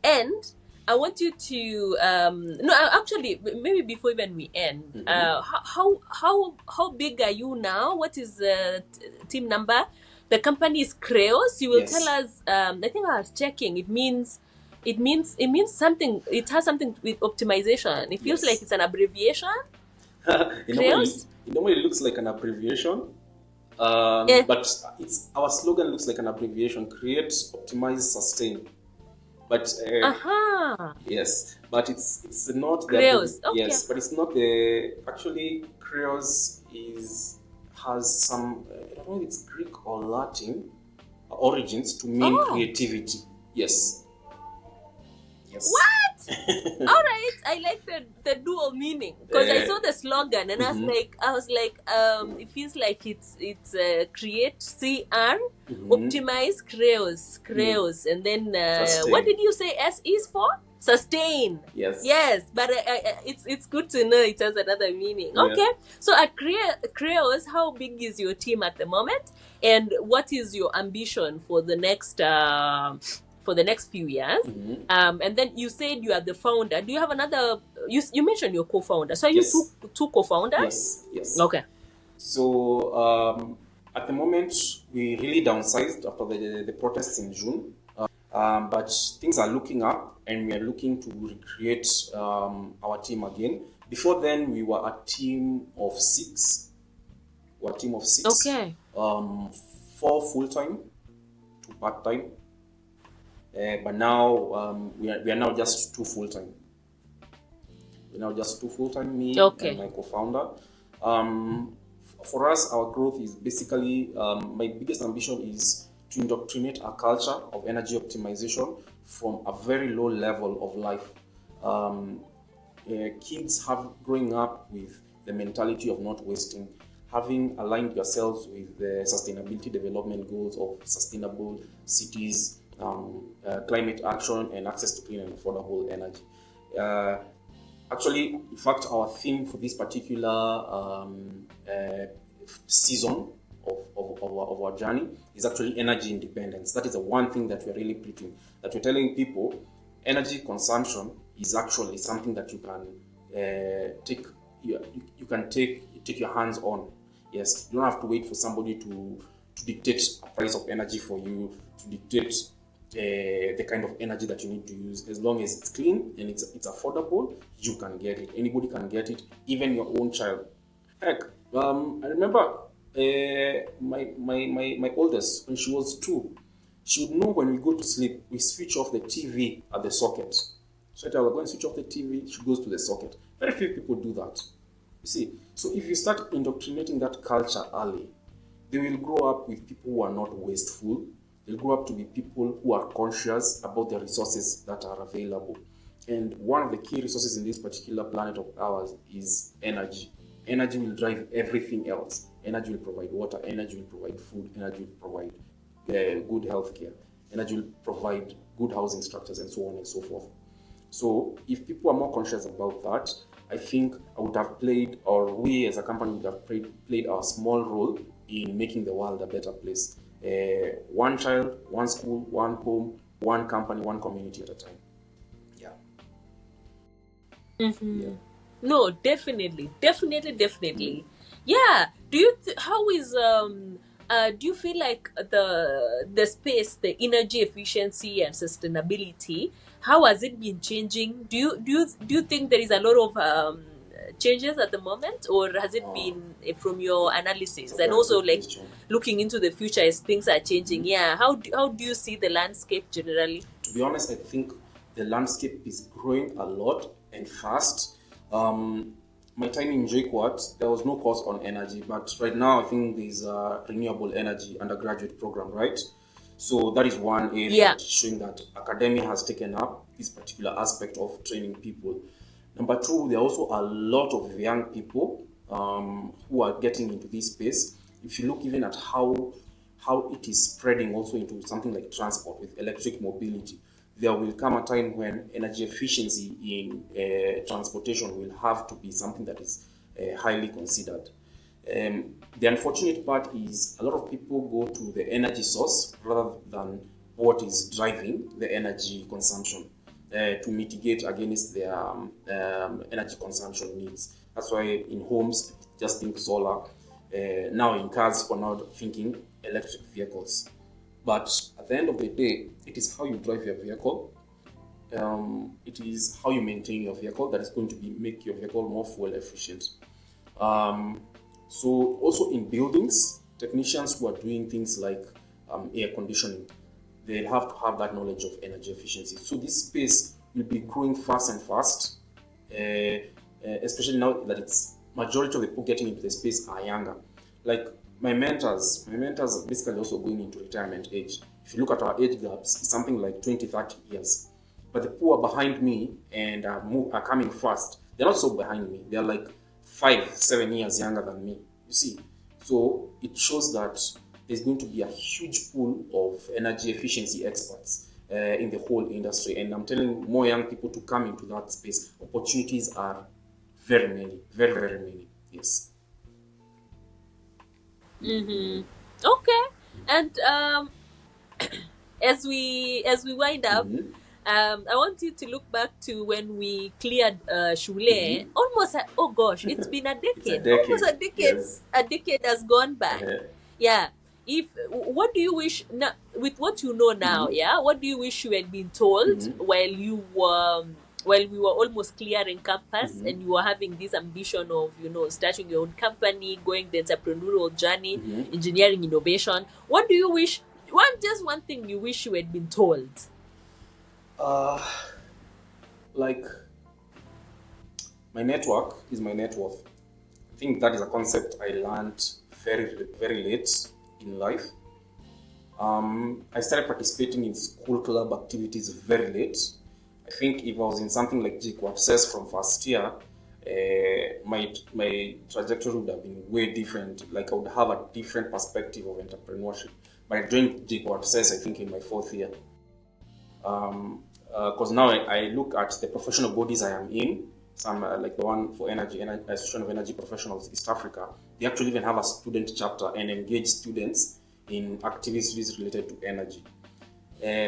end, I want you to actually maybe before even we end, how big are you now? What is the team number? The company is Creos. You will tell us. I think I was checking. It means something. It has something with optimization. It feels like it's an abbreviation. It normally looks like an abbreviation. But our slogan looks like an abbreviation: create, optimize, sustain. But yes, but it's not the Creos. Okay. Yes, but it's not the actually Creos has some I don't know if it's Greek or Latin origins to mean creativity. Yes. Yes. What? All right, I like the dual meaning because I saw the slogan and I was like, it feels like it's create, CR, optimize, creos, and then what did you say S is for? Sustain. Yes, but it's good to know it has another meaning. Yeah. Okay, so at Creos, how big is your team at the moment, and what is your ambition for the next few years? And then you said you are the founder. Do you have another? You mentioned your co-founder. So are you two co-founders? Yes. Okay. So at the moment, we really downsized after the protests in June. But things are looking up, and we are looking to recreate our team again. Before then, we were a team of 6. Okay. 4 full-time, 2 part-time. But now we are now just 2 full-time. We're now just 2 full-time, me and my co-founder. For us, our growth is basically, my biggest ambition is to indoctrinate a culture of energy optimization from a very low level of life. Kids have growing up with the mentality of not wasting, having aligned yourselves with the sustainability development goals of sustainable cities, climate action, and access to clean and affordable energy. Actually, in fact, our theme for this particular season of our journey is actually energy independence. That is the one thing that we're really preaching, that we're telling people energy consumption is actually something that you can take your hands on. Yes, you don't have to wait for somebody to dictate a price of energy for you, to dictate the kind of energy that you need to use. As long as it's clean and it's affordable, you can get it. Anybody can get it, even your own child. Heck, I remember my oldest, when she was 2, she would know when we go to sleep, we switch off the TV at the socket. So I tell her, go and switch off the TV, she goes to the socket. Very few people do that. You see, so if you start indoctrinating that culture early, they will grow up with people who are not wasteful. They'll grow up to be people who are conscious about the resources that are available. And one of the key resources in this particular planet of ours is energy. Energy will drive everything else. Energy will provide water, energy will provide food, energy will provide good healthcare, energy will provide good housing structures, and so on and so forth. So if people are more conscious about that, I think I would have played, or we as a company would have played our small role in making the world a better place. One child, one school, one home, one company, one community at a time. Yeah. Yeah. No, definitely. Yeah. Do you how is do you feel like the space, the energy efficiency and sustainability, how has it been changing? Do you think there is a lot of changes at the moment, or has it been from your analysis and also like looking into the future as things are changing? Yeah. How do you see the landscape generally? To be honest, I think the landscape is growing a lot and fast. My time in JQuat, there was no course on energy, but right now I think there's a renewable energy undergraduate program, right? So that is one area showing that academia has taken up this particular aspect of training people. Number 2, there are also a lot of young people who are getting into this space. If you look even at how it is spreading also into something like transport with electric mobility, there will come a time when energy efficiency in transportation will have to be something that is highly considered. The unfortunate part is a lot of people go to the energy source rather than what is driving the energy consumption to mitigate against their energy consumption needs. That's why in homes, just think solar. Now in cars, we're now thinking electric vehicles. But at the end of the day, it is how you drive your vehicle. It is how you maintain your vehicle that is going to make your vehicle more fuel efficient. So also in buildings, technicians who are doing things like air conditioning, they have to have that knowledge of energy efficiency. So this space will be growing fast and fast, especially now that it's majority of the people getting into the space are younger. Like my mentors are basically also going into retirement age. If you look at our age gaps, it's something like 20-30 years. By but the poor behind me and are coming fast. They're not so behind me. They're like 5-7 years younger than me. You see, so it shows that there's going to be a huge pool of energy efficiency experts in the whole industry, and I'm telling more young people to come into that space. Opportunities are very many, very, very many. Yes. Okay. And as we wind up, I want you to look back to when we cleared Shule. Almost, oh gosh, it's been a decade. Almost a decade. Yes. A decade has gone by. Yeah. What do you wish now, with what you know now? Yeah. What do you wish you had been told while we were almost clearing campus and you were having this ambition of, starting your own company, going the entrepreneurial journey, engineering innovation? What do you wish? One thing you wish you had been told. Like, my network is my net worth. I think that is a concept I learned very, very late in life. I started participating in school club activities very late. I think if I was in something like JQuat says from first year, my trajectory would have been way different. Like, I would have a different perspective of entrepreneurship. But I joined JQuat says, I think, in my 4th year. Because now I look at the professional bodies I am in, some like the one for energy, Association of Energy Professionals East Africa. They actually even have a student chapter and engage students in activities related to energy.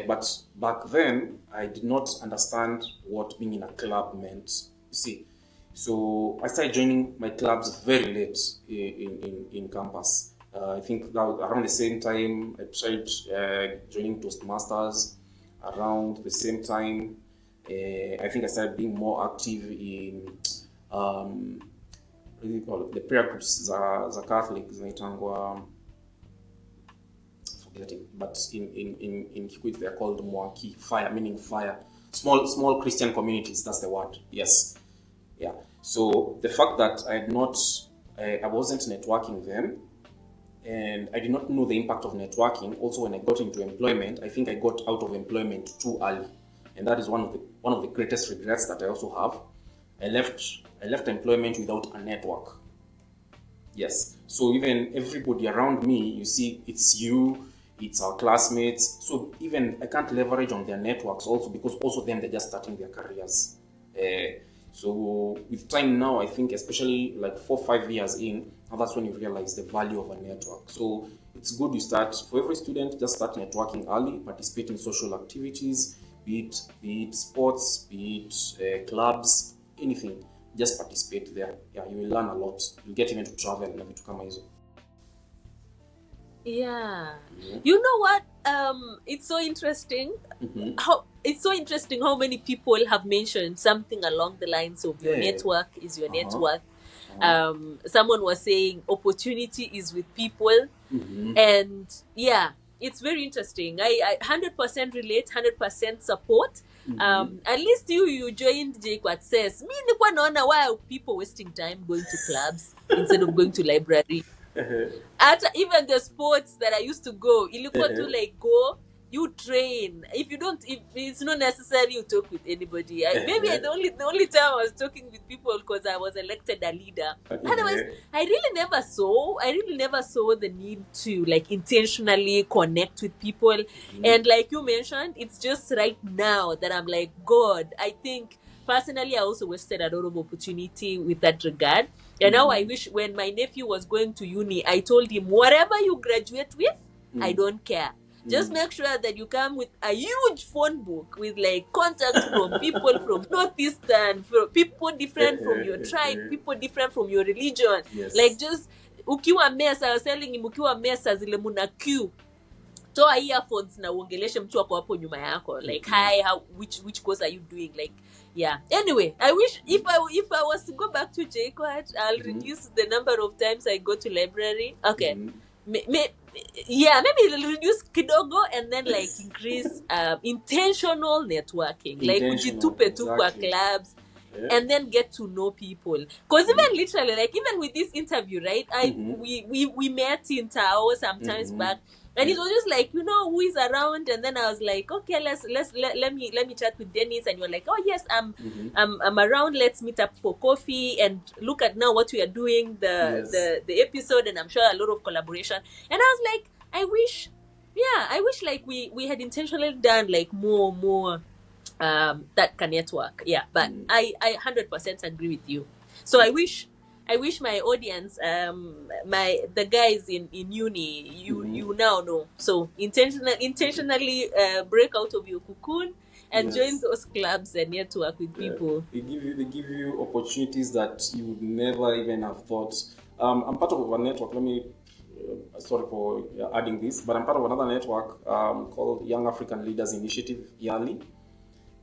But back then, I did not understand what being in a club meant. You see, so I started joining my clubs very late in campus. I think that was around the same time I tried joining Toastmasters. Around the same time, I think I started being more active in what do you call it? The prayer groups, the Catholics, forgetting, but in Kikuyu they are called Mwaki, fire, meaning fire. Small Christian communities, that's the word. Yes. Yeah. So the fact that I wasn't networking then, and I did not know the impact of networking. Also, when I got into employment, I think I got out of employment too early, and that is one of the greatest regrets that I also have. I left employment without a network. Yes. So even everybody around me, you see, it's our classmates. So even I can't leverage on their networks also, because also them, they're just starting their careers. So with time now, I think especially like 4-5 years in, now that's when you realize the value of a network. So it's good you start, for every student, just start networking early, participate in social activities, be it sports, be it clubs, anything. Just participate there. Yeah, you will learn a lot. You'll get even to travel and to come easy. Yeah. You know what? It's so interesting. How many people have mentioned something along the lines of your network is your network. Someone was saying opportunity is with people, and yeah, it's very interesting. I 100% relate, 100% support. At least you joined JQuat says. Me nilikuwa naona why people wasting time going to clubs instead of going to library. Even the sports that I used to go, ilikuwa to like go, you train. If it's not necessary you talk with anybody. The only time I was talking with people because I was elected a leader. Otherwise, I really never saw the need to like intentionally connect with people. And like you mentioned, it's just right now that I'm like, God, I think personally I also wasted a lot of opportunity with that regard. And now I wish when my nephew was going to uni, I told him, whatever you graduate with, I don't care. Just make sure that you come with a huge phone book with like contacts from people from Northeastern, from people different from your tribe, people different from your religion. Yes. Like just ukiwa mesa, I was telling him ukiwa mesa zile muna queue. Toa earphones na uongeleshe mtu wako hapo nyuma yako. Like, hi, which course are you doing? Like, yeah. Anyway, I wish if I was to go back to JQuat, I'll reduce the number of times I go to library. Okay. Maybe it'll reduce kidogo and then like increase intentional networking. Like ujitupe tu kwa clubs and then get to know people. Because even literally, like even with this interview, right? We met in Tao sometimes back. And it was just like, who is around? And then I was like, okay, let me chat with Dennis. And you're like, oh yes, I'm around. Let's meet up for coffee. And look at now what we are doing, Yes. the episode, and I'm sure a lot of collaboration. And I was like, I wish like we had intentionally done like more that can network. Yeah, but I 100% agree with you. So I wish my audience, the guys in uni, you now know. So intentionally break out of your cocoon and Yes. join those clubs and network with people. They give you opportunities that you would never even have thought. I'm part of a network. Let me sorry for adding this, but I'm part of another network called Young African Leaders Initiative, YALI.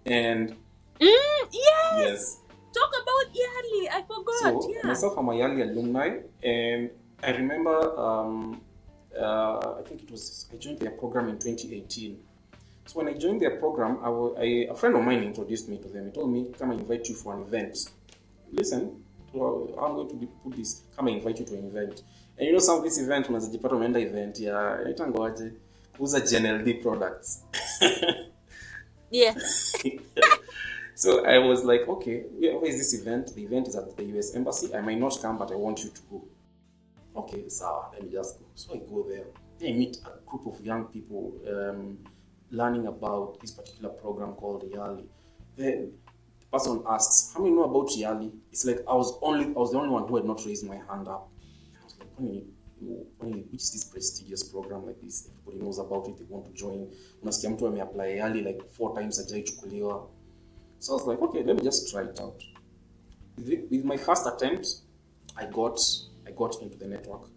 And yes, talk about YALI. I forgot. so myself, I'm a YALI alumni, and I remember I think I joined their program in 2018. So when I joined their program, a friend of mine introduced me to them. He told me, come and invite you for an event. Listen, I'm going to put this, come and invite you to an event. And some of this event was a department event, who's a GNLD products. Yeah. So I was like, okay, where is this event? The event is at the US Embassy. I might not come, but I want you to go. Okay, so let me just go. So I go there. I meet a group of young people learning about this particular program called YALI. Then the person asks, how many know about YALI? It's like I was the only one who had not raised my hand up. I was like, which is this prestigious program like this? Everybody knows about it, they want to join. Unasikia mtu ameapply YALI like 4 times hajaichukuliwa. So I was like, okay, let me just try it out. With my first attempt, I got into the network.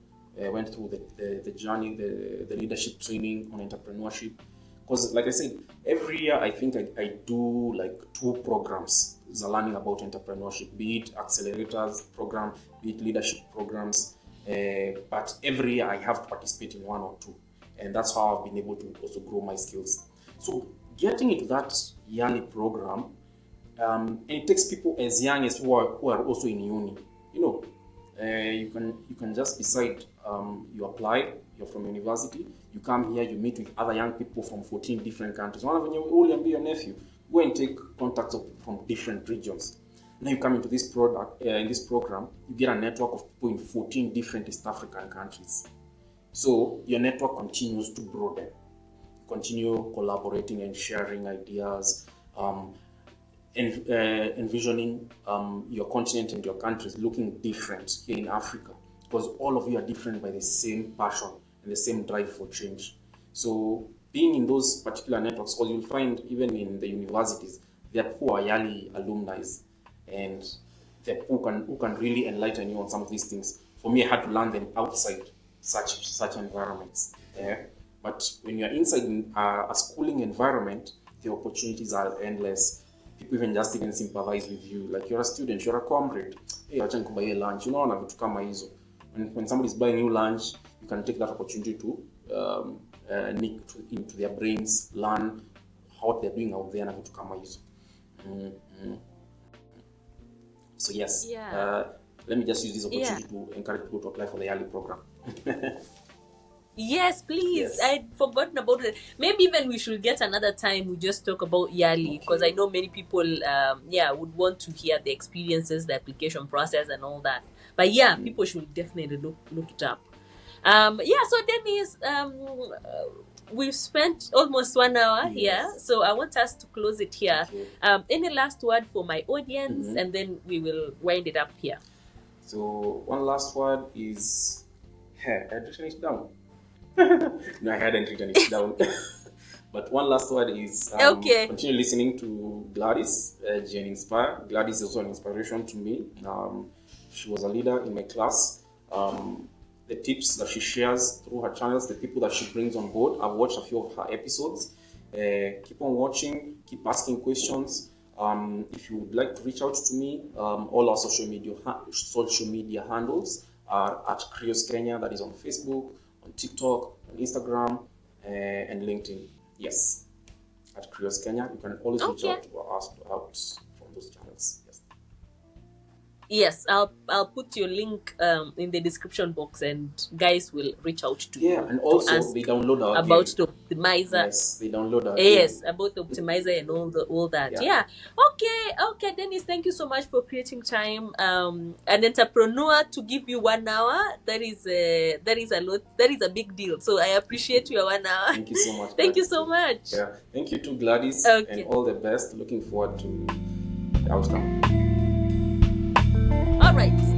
I went through the journey, the leadership training on entrepreneurship. Because like I said, every year I think I do like 2 programs learning about entrepreneurship, be it accelerators program, be it leadership programs. But every year I have to participate in 1 or 2. And that's how I've been able to also grow my skills. So getting into that yearly program, and it takes people as young as who are also in uni. You can just decide, you apply, you're from university, you come here, you meet with other young people from 14 different countries. One of them will be your nephew. Go and take contacts from different regions. Now you come into this in this program, you get a network of people in 14 different East African countries. So your network continues to broaden. Continue collaborating and sharing ideas, envisioning your continent and your countries looking different here in Africa, because all of you are different by the same passion and the same drive for change. So being in those particular networks, because you'll find even in the universities, there are people who are YALI alumni, and there are people who can really enlighten you on some of these things. For me, I had to learn them outside such environments. But when you're inside a schooling environment, the opportunities are endless. People even sympathize with you. Like, you're a student, you're a comrade. Hey, acha nikubaie lunch. Na vitu kama hizo. When somebody's buying you lunch, you can take that opportunity to nick into their brains, learn what they're doing out there na vitu kama hizo. So yes, let me just use this opportunity to encourage people to apply for the YALI program. Yes, please. Yes. I'd forgotten about it. Maybe even we should get another time we just talk about YALI, because I know many people would want to hear the experiences, the application process and all that. But people should definitely look it up. So Dennis, we've spent almost 1 hour here, so I want us to close it here. Any last word for my audience, and then we will wind it up here. So one last word is, I'd written it down. No, I hadn't written it down. But one last word is continue listening to Gladys, Gen Inspire. Gladys is also an inspiration to me. She was a leader in my class. The tips that she shares through her channels, the people that she brings on board. I've watched a few of her episodes. Keep on watching, keep asking questions. If you would like to reach out to me, all our social media handles are at Krios Kenya. That is on Facebook, on TikTok, on Instagram, and LinkedIn. Yes, at Krios Kenya. You can always reach out to us from those channels. Yes. Yes, I'll put your link in the description box, and guys will reach out to you. Yeah, and also ask they download our about game. the optimizer. Yes, they download our Yes, game. about the optimizer and all that. Yeah. Yeah. Okay, Dennis, thank you so much for creating time. An entrepreneur to give you 1 hour, that is a lot. That is a big deal. So I appreciate your 1 hour. Thank you so much. Thank you Gladys, so too. much. Yeah, thank you too, Gladys, Okay. and all the best. Looking forward to the outcome. All right.